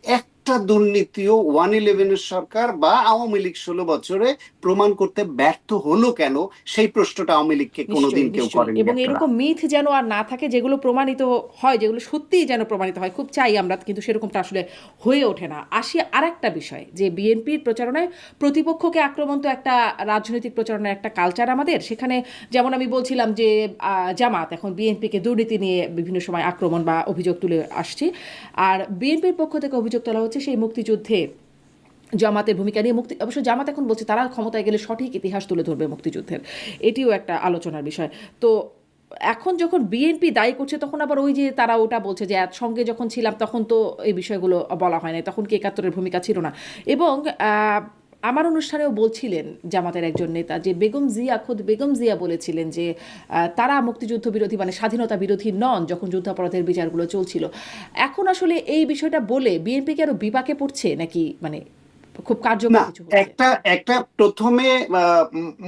একটা দুর্নীতিও 111-এর সরকার বা আওয়ামী লীগ 16 বছরে প্রমাণ করতে ব্যর্থ হলো কেন, সেই প্রশ্নটা আওয়ামী লীগকে কোনোদিন নিশ্চয়ই, কেউ নিশ্চয়ই, করেনি এবং আপনারা। এরকম মিথ যেন আর না থাকে, যেগুলো প্রমাণিত হয়, যেগুলো সত্যিই যেন প্রমাণিত হয়, খুব চাই আমরা, কিন্তু সেরকমটা আসলে হয়ে ওঠে না। আসি আরেকটা বিষয়, যে বিএনপির প্রচারণায় প্রতিপক্ষকে আক্রমণ তো একটা রাজনৈতিক প্রচারণার একটা কালচার আমাদের, সেখানে যেমন আমি বলছিলাম যে জামাত এখন বিএনপিকে দুর্নীতি নিয়ে বিভিন্ন সময় আক্রমণ বা অভিযোগ তুলে আসছে, আর বিএনপির পক্ষ থেকে অভিযোগ তোলা হচ্ছে সেই মুক্তিযুদ্ধে জামাতের ভূমিকা নিয়ে। অবশ্য জামাত এখন বলছে তারা ক্ষমতায় গেলে সঠিক ইতিহাস তুলে ধরবে মুক্তিযুদ্ধের, এটিও একটা আলোচনার বিষয়। তো এখন যখন বিএনপি দায়ী করছে, তখন আবার ওই যে তারা ওটা বলছে যে সঙ্গে যখন ছিলাম তখন তো এই বিষয়গুলো বলা হয় না, তখন কি 71-এর ভূমিকা ছিল না। এবং আমার অনুষ্ঠানেও বলছিলেন জামাতের একজন নেতা যে বেগম জিয়া বলেছিলেন যে তারা মুক্তিযুদ্ধ বিরোধী, মানে স্বাধীনতা বিরোধী নন যখন যুদ্ধাপরাধের বিচারগুলো চলছিল। এখন আসলে এই বিষয়টা বলে বিএনপিকে আরো বিপাকে পড়ছে নাকি, মানে খুব কার্যকর না, কিছু হচ্ছে? একটা একটা প্রথমে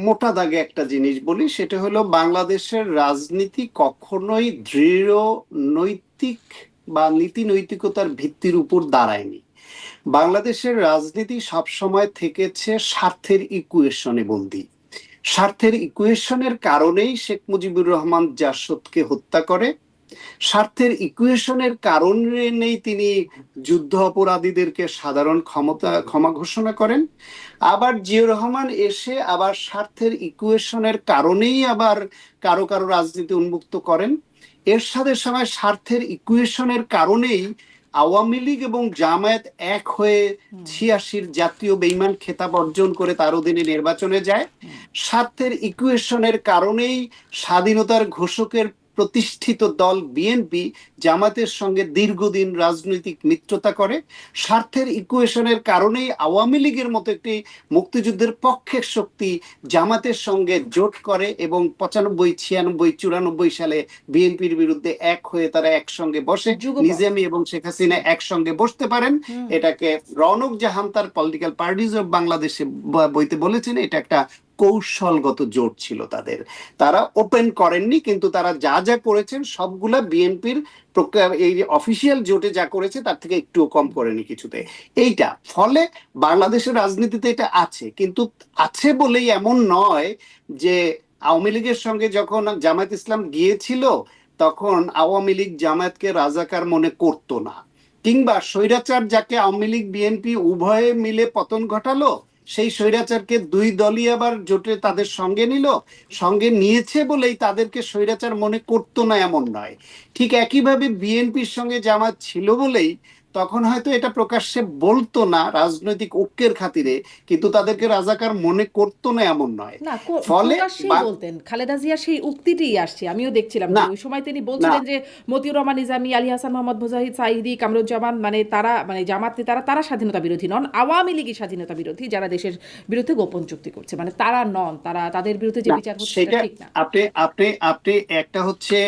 মোটা দাগে একটা জিনিস বলি, সেটা হলো বাংলাদেশের রাজনীতি কখনোই দৃঢ় নৈতিক বা নীতি নৈতিকতার ভিত্তির উপর দাঁড়ায়নি। বাংলাদেশের রাজনীতি সবসময় থেকেছে স্বার্থের ইকুয়েশনে বন্দী। স্বার্থের ইকুয়েশনের কারণেই শেখ মুজিবুর রহমান জাসদকে হত্যা করে, স্বার্থের ইকুয়েশনের কারণেই তিনি যুদ্ধ অপরাধীদেরকে সাধারণ ক্ষমা ঘোষণা করেন। আবার জিয়াউর রহমান এসে আবার স্বার্থের ইকুয়েশনের কারণেই আবার কারো কারো রাজনীতি উন্মুক্ত করেন। এরশাদের সময় স্বার্থের ইকুয়েশনের কারণেই আওয়ামী লীগ এবং জামায়াত এক হয়ে ৮৬ জাতীয় বেঈমান খেতাব অর্জন করে তার অধীনে নির্বাচনে যায়। স্বার্থের ইকুয়েশনের কারণেই স্বাধীনতার ঘোষকের প্রতিষ্ঠিত দল বিএনপি জামাতের সঙ্গে দীর্ঘদিন রাজনৈতিক মিত্রতা করে। স্বার্থের ইকুয়েশনের কারণেই আওয়ামী লীগের মতো একটি মুক্তিযুদ্ধের পক্ষের শক্তি জামাতের সঙ্গে জোট করে এবং ৯৫, ৯৬, ৯৪ সালে বিএনপির বিরুদ্ধে এক হয়ে তারা একসঙ্গে বসে। নিজামী এবং শেখ হাসিনা একসঙ্গে বসতে পারেন। এটাকে রওনক জাহান তার পলিটিক্যাল পার্টিজ অফ বাংলাদেশে বইতে বলেছেন এটা একটা কৌশলগত জোট ছিল তাদের। তারা ওপেন করেননি, কিন্তু তারা যা যা করেছেন সবগুলা বিএনপির এই অফিসিয়াল জোটে যা করেছে তার থেকে একটুও কম করেনি কিছুতে। এইটা ফলে বাংলাদেশের রাজনীতিতে এটা আছে, কিন্তু আছে বলেই এমন নয় যে আওয়ামী লীগের সঙ্গে যখন জামায়াত ইসলাম গিয়েছিল তখন আওয়ামী লীগ জামায়াতকে রাজাকার মনে করতো না, কিংবা স্বৈরাচার যাকে আওয়ামী লীগ বিএনপি উভয়ে মিলে পতন ঘটালো সেই স্বৈরাচারকে দুই দলই আবার জোটে তাদের সঙ্গে নিল, সঙ্গে নিয়েছে বলেই তাদেরকে স্বৈরাচার মনে করতো না এমন নয়। ঠিক একইভাবে বিএনপির সঙ্গে জামাত ছিল বলেই তখন হয়তো এটা প্রকাশ্যে বলতো না রাজনৈতিক ঐক্যের খাতিরে, কিন্তু তাদেরকে রাজাকার মনে করতো না এমন নয়। না, ফলে বলতেন খালেদা জিয়া সেই উক্তিটিই আসছে, আমিও দেখছিলাম যে ওই সময় তিনি বলছিলেন যে মতিউর রহমান নিজামী, আলী হাসান মোহাম্মদ মুজাহিদ, সাইদি, কামরুজ্জামান মানে তারা মানে জামাত নেতারা তারা স্বাধীনতা বিরোধী নন, আওয়ামী লীগই স্বাধীনতা বিরোধী যারা দেশের বিরুদ্ধে গোপন চুক্তি করছে, মানে তারা নন, তাদের বিরুদ্ধে যে বিচার হচ্ছে সেটা ঠিক না। আপনি একটা হচ্ছে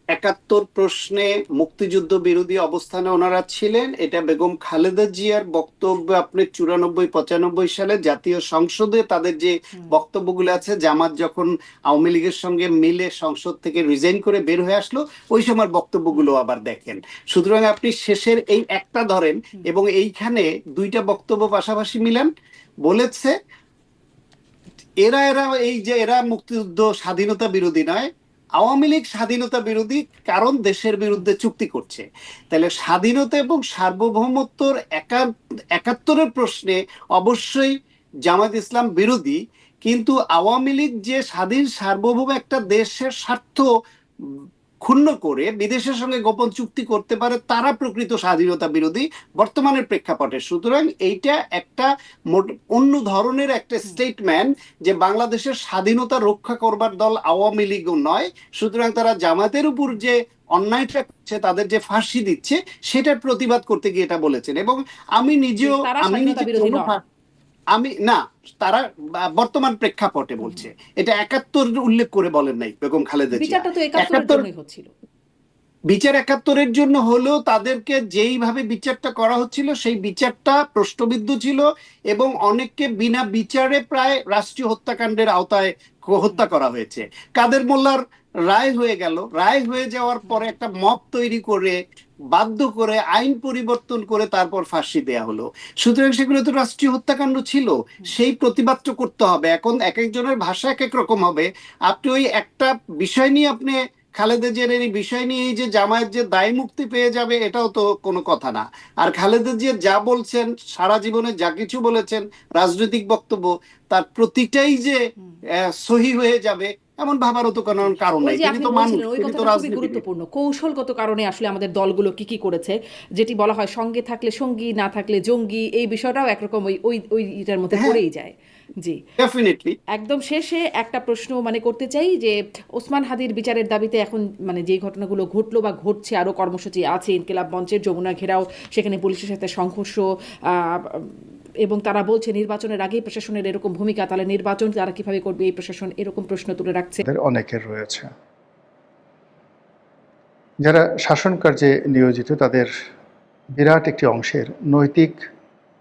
৭১ প্রশ্নে মুক্তিযুদ্ধ বিরোধী অবস্থানে ওনারা ছিলেন, এটা বেগম খালেদা জিয়ার বক্তব্য। আপনি ৯৪, ৯৫ সালে জাতীয় সংসদে তাদের যে বক্তব্যগুলো আছে, জামাত যখন আওয়ামী লীগের সঙ্গে মিলে সংসদ থেকে রিজাইন করে বের হয়ে আসলো ওই সময় বক্তব্যগুলো আবার দেখেন। সুতরাং আপনি শেষের এই একটা ধরেন এবং এইখানে দুইটা বক্তব্য পাশাপাশি মিলান। বলেছে এরা এরা মুক্তিযুদ্ধ স্বাধীনতা বিরোধী নয়, আওয়ামী লীগ স্বাধীনতা বিরোধী, কারণ দেশের বিরুদ্ধে চুক্তি করছে। তাহলে স্বাধীনতা এবং সার্বভৌমত্বর ৭১ প্রশ্নে অবশ্যই জামায়াত ইসলাম বিরোধী, কিন্তু আওয়ামী লীগ যে স্বাধীন সার্বভৌম একটা দেশের স্বার্থ ক্ষুণ্ণ করে বিদেশের সঙ্গে গোপন চুক্তি করতে পারে তারা প্রকৃত স্বাধীনতা বিরোধী বর্তমানের প্রেক্ষাপটে। সুতরাং এইটা একটা অন্য ধরনের একটা স্টেটমেন্ট যে বাংলাদেশের স্বাধীনতা রক্ষা করবার দল আওয়ামী লীগও নয়। সুতরাং তারা জামাতের উপর যে অন্যায়টা করছে, তাদের যে ফাঁসি দিচ্ছে সেটার প্রতিবাদ করতে গিয়ে এটা বলেছেন। এবং আমি নিজে না, তারা বর্তমান প্রেক্ষাপটে বলছে, এটা ৭১ উল্লেখ করে বলেন নাই বেগম খালেদা জিয়া। বিচার ৭১ জন্য হলেও তাদেরকে যেইভাবে বিচারটা করা হচ্ছিল সেই বিচারটা প্রশ্নবিদ্ধ ছিল এবং অনেককে বিনা বিচারে প্রায় রাষ্ট্রীয় হত্যাকাণ্ডের আওতায় হত্যা করা হয়েছে। কাদের মোল্লার রায় হয়ে গেল, রায় হয়ে যাওয়ার পরে একটা মব তৈরি করে বাধ্য করে আইন পরিবর্তন করে তারপর ফাঁসি দেয়া হলো। সুতরাং সেগুলো তো রাষ্ট্রীয় হত্যাকাণ্ড ছিল, সেই প্রতিবাদটা করতে হবে। এখন এক একজনের ভাষা এক এক রকম হবে। আপনি ওই একটা বিষয় নিয়ে আপনি খালেদা জিয়ার এই বিষয় নিয়ে যে জামায়াত যে দায় মুক্তি পেয়ে যাবে এটাও তো কোনো কথা না। আর খালেদা জিয়া যা বলছেন, সারা জীবনে যা কিছু বলেছেন রাজনৈতিক বক্তব্য, তার প্রতিটাই যে সহি হয়ে যাবে এমন ভাবারও তো কোনো কারণ নাই। তিনি তো মানুষ, তিনি তো রাজনীতিবিদ। গুরুত্বপূর্ণ কৌশলগত কারণে আসলে আমাদের দলগুলো কি কি করেছে, যেটি বলা হয় সঙ্গে থাকলে সঙ্গী, না থাকলে জঙ্গি, এই বিষয়টাও একরকম ওইটার মধ্যে পড়েই যায়। জি, ডেফিনেটলি। একদম শেষে একটা প্রশ্ন মানে করতে চাই যে ওসমান হাদির বিচারের দাবিতে এখন মানে যে ঘটনাগুলো ঘটলো বা ঘটছে, আরো কর্মসূচি আছে, ইনকিলাব মঞ্চের, যমুনা ঘেরাও, সেখানে পুলিশের সাথে সংঘর্ষ, এবং তারা বলছে নির্বাচনের আগেই প্রশাসনের এরকম ভূমিকা, তাহলে নির্বাচন তারা কিভাবে করবে এই প্রশাসন, এরকম প্রশ্ন তুলে রাখছে। অনেকের রয়েছে যারা শাসন কার্যে নিয়োজিত, তাদের বিরাট একটি অংশের নৈতিক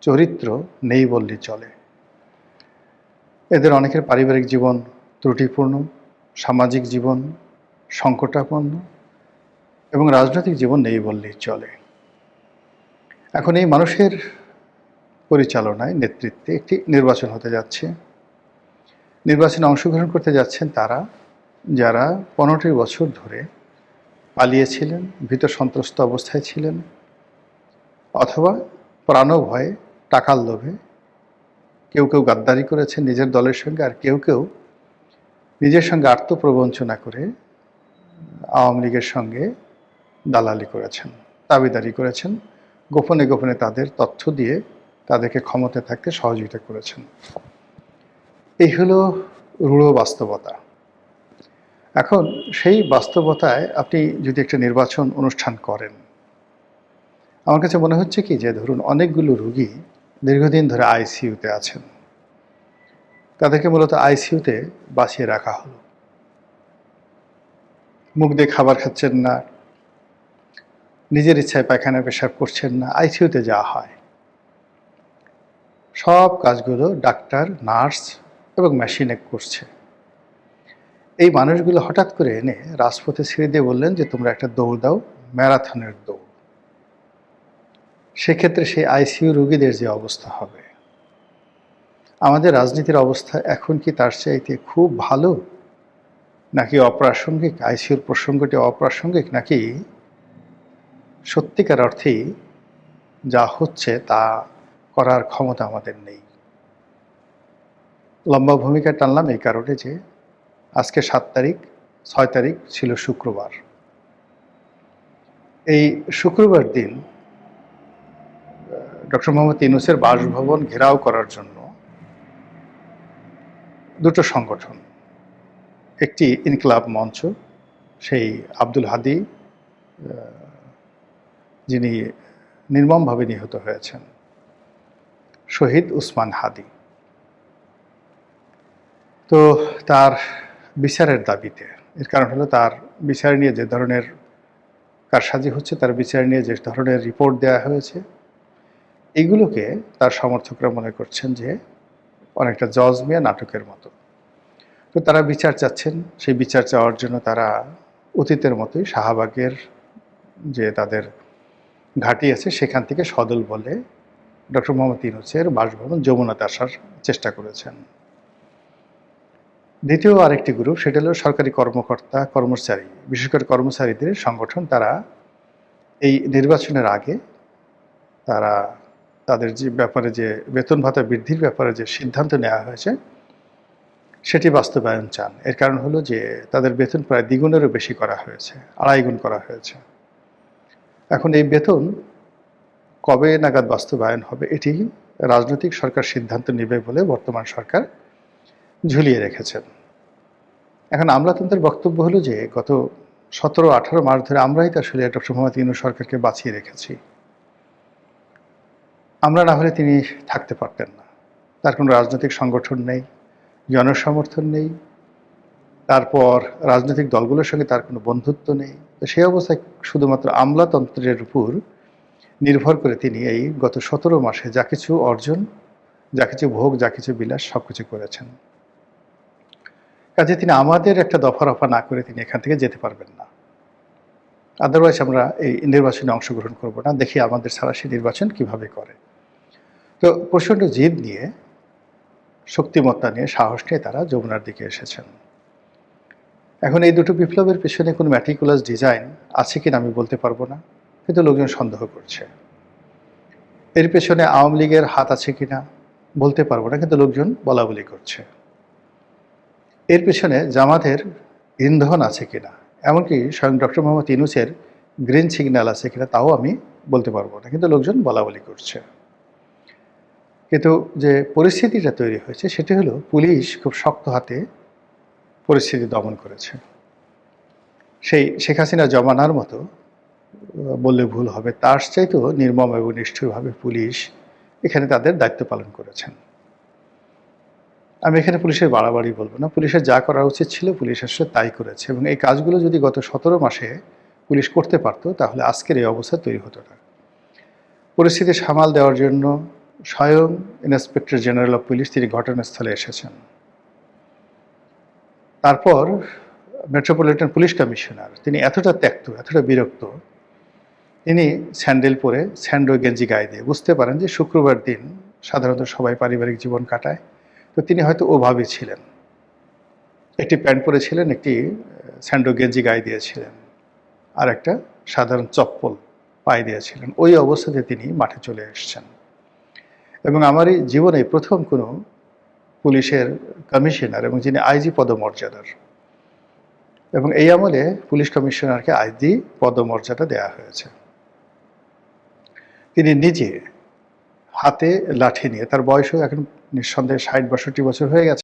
চরিত্র নেই বললেই চলে। এদের অনেকের পারিবারিক জীবন ত্রুটিপূর্ণ, সামাজিক জীবন সংকটাপন্ন, এবং রাজনৈতিক জীবন নেই বললেই চলে। এখন এই মানুষের পরিচালনায়, নেতৃত্বে একটি নির্বাচন হতে যাচ্ছে। নির্বাচনে অংশগ্রহণ করতে যাচ্ছেন তারা যারা 15টি বছর ধরে পালিয়েছিলেন, ভীত সন্ত্রস্ত অবস্থায় ছিলেন, অথবা প্রাণভয়ে, টাকার লোভে কেউ কেউ গাদ্দারি করেছেন নিজের দলের সঙ্গে, আর কেউ কেউ নিজের সঙ্গে আত্মপ্রবঞ্চনা করে আওয়ামী লীগের সঙ্গে দালালি করেছেন, দাবিদারি করেছেন, গোপনে গোপনে তাদের তথ্য দিয়ে তাদেরকে ক্ষমতায় থাকতে সহযোগিতা করেছেন। এই হলো রূঢ় বাস্তবতা। এখন সেই বাস্তবতায় আপনি যদি একটা নির্বাচন অনুষ্ঠান করেন, আমার কাছে মনে হচ্ছে কি যে ধরুন অনেকগুলো রুগী দীর্ঘদিন ধরে আইসিইউতে আছেন, তাদেরকে মূলত আইসিইউতে বাঁচিয়ে রাখা হলো। মুখ দিয়ে খাবার খাচ্ছেন না, নিজের ইচ্ছায় পায়খানা পেশাব করছেন না, আইসিইউতে যাওয়া হয়। সব কাজগুলো ডাক্তার, নার্স এবং মেশিনে করছে। এই মানুষগুলো হঠাৎ করে এনে রাজপথে ছেড়ে দিয়ে বললেন যে তোমরা একটা দৌড় দাও, ম্যারাথনের দৌড়। সেক্ষেত্রে সেই আইসিইউ রোগীদের যে অবস্থা হবে, আমাদের রাজনীতির অবস্থা এখন কি তার চাইতে খুব ভালো, নাকি অপ্রাসঙ্গিক? আইসিইউর প্রসঙ্গটি অপ্রাসঙ্গিক, নাকি সত্যিকার অর্থেই যা হচ্ছে তা করার ক্ষমতা আমাদের নেই? লম্বা ভূমিকা টানলাম এই কারণে যে আজকে 7 তারিখ, 6 তারিখ ছিল শুক্রবার। এই শুক্রবার দিন ডক্টর মোহাম্মদ ইউনূসের বাসভবন ঘেরাও করার জন্য দুটো সংগঠন, একটি ইনকিলাব মঞ্চ, সেই আব্দুল হাদী যিনি নির্মমভাবে নিহত হয়েছেন, শহীদ উসমান হাদী, তো তার বিচারের দাবিতে। এর কারণ হলো তার বিচার নিয়ে যে ধরনের কারসাজি হচ্ছে, তার বিচার নিয়ে যে ধরনের রিপোর্ট দেওয়া হয়েছে, এইগুলোকে তার সমর্থকরা মনে করছেন যে অনেকটা জজ মিয়া নাটকের মতো। তো তারা বিচার চাচ্ছেন। সেই বিচার চাওয়ার জন্য তারা অতীতের মতোই শাহবাগের যে তাদের ঘাঁটি আছে সেখান থেকে সদল বলে ডক্টর মোহাম্মদ ইউনূসের বাসভবন যমুনাতে আসার চেষ্টা করেছেন। দ্বিতীয় আরেকটি গ্রুপ, সেটা হলো সরকারি কর্মকর্তা, কর্মচারী, বিশেষ করে কর্মচারীদের সংগঠন। তারা এই নির্বাচনের আগে তারা তাদের যে ব্যাপারে, যে বেতন ভাতা বৃদ্ধির ব্যাপারে যে সিদ্ধান্ত নেওয়া হয়েছে সেটি বাস্তবায়ন চান। এর কারণ হলো যে তাদের বেতন প্রায় দ্বিগুণেরও বেশি করা হয়েছে, 2.5 গুণ করা হয়েছে। এখন এই বেতন কবে নাগাদ বাস্তবায়ন হবে এটি রাজনৈতিক সরকার সিদ্ধান্ত নেবে বলে বর্তমান সরকার ঝুলিয়ে রেখেছেন। এখন আমলাতন্ত্রের বক্তব্য হলো যে গত 17-18 মাস ধরে আমরাই তো আসলে ডক্টর মোহাম্মদ ইউনূস সরকারকে বাঁচিয়ে রেখেছি। আমরা না হলে তিনি থাকতে পারতেন না। তার কোনো রাজনৈতিক সংগঠন নেই, জনসমর্থন নেই, তারপর রাজনৈতিক দলগুলোর সঙ্গে তার কোনো বন্ধুত্ব নেই। তো সেই অবস্থায় শুধুমাত্র আমলাতন্ত্রের উপর নির্ভর করে তিনি এই গত 17 মাসে যা কিছু অর্জন, যা কিছু ভোগ, যা কিছু বিলাস সব কিছু করেছেন। কাজে তিনি আমাদের একটা দফা রফা না করে তিনি এখান থেকে যেতে পারবেন না। আদারওয়াইজ আমরা এই নির্বাচনে অংশগ্রহণ করব না, দেখি আমাদের ছাড়া সেই নির্বাচন কিভাবে করে। তো প্রচণ্ড জিদ নিয়ে, শক্তিমত্তা নিয়ে, সাহস নিয়ে তারা যমুনার দিকে এসেছেন। এখন এই দুটো বিপ্লবের পেছনে কোনো ম্যাটিকুলাস ডিজাইন আছে কিনা আমি বলতে পারবো না, কিন্তু লোকজন সন্দেহ করছে। এর পেছনে আওয়ামী লীগের হাত আছে কিনা বলতে পারবো না, কিন্তু লোকজন বলা বলি করছে। এর পেছনে জামাতের ইন্ধন আছে কিনা, এমনকি স্বয়ং ডক্টর মোহাম্মদ ইউনূসের গ্রিন সিগন্যাল আছে কিনা তাও আমি বলতে পারবো না, কিন্তু লোকজন বলা বলি করছে। কিন্তু যে পরিস্থিতিটা তৈরি হয়েছে সেটি হলো পুলিশ খুব শক্ত হাতে পরিস্থিতি দমন করেছে। সেই শেখ হাসিনা জমানার মতো বললে ভুল হবে, তার চাইতেও নির্মম এবং নিষ্ঠুরভাবে পুলিশ এখানে তাদের দায়িত্ব পালন করেছেন। আমি এখানে পুলিশের বাড়াবাড়ি বলবো না, পুলিশের যা করা উচিত ছিল পুলিশ আসলে তাই করেছে। এবং এই কাজগুলো যদি গত 17 মাসে পুলিশ করতে পারতো তাহলে আজকের এই অবস্থা তৈরি হতো না। পরিস্থিতি সামাল দেওয়ার জন্য স্বয়ং ইন্সপেক্টর জেনারেল অফ পুলিশ তিনি ঘটনাস্থলে এসেছেন। তারপর মেট্রোপলিটন পুলিশ কমিশনার, তিনি এতটা ত্যক্ত, এতটা বিরক্ত, তিনি স্যান্ডেল পরে স্যান্ডো গেঞ্জি গায়ে দিয়ে, বুঝতে পারেন যে শুক্রবার দিন সাধারণত সবাই পারিবারিক জীবন কাটায়, তো তিনি হয়তো ওভাবে ছিলেন, একটি প্যান্ট পরেছিলেন, একটি স্যান্ডো গেঞ্জি গায়ে দিয়েছিলেন, আর একটা সাধারণ চপ্পল পায়ে দিয়েছিলেন। ওই অবস্থাতে তিনি মাঠে চলে এসেছেন। এবং আমার এই জীবনে প্রথম কোনো পুলিশের কমিশনার, এবং যিনি আইজি পদমর্যাদার, এবং এই আমলে পুলিশ কমিশনারকে আইজি পদমর্যাদা দেওয়া হয়েছে। তিনি নিজে হাতে লাঠি নিয়ে, তার বয়সও এখন নিঃসন্দেহে ৬০-৬২ বছর হয়ে গেছে,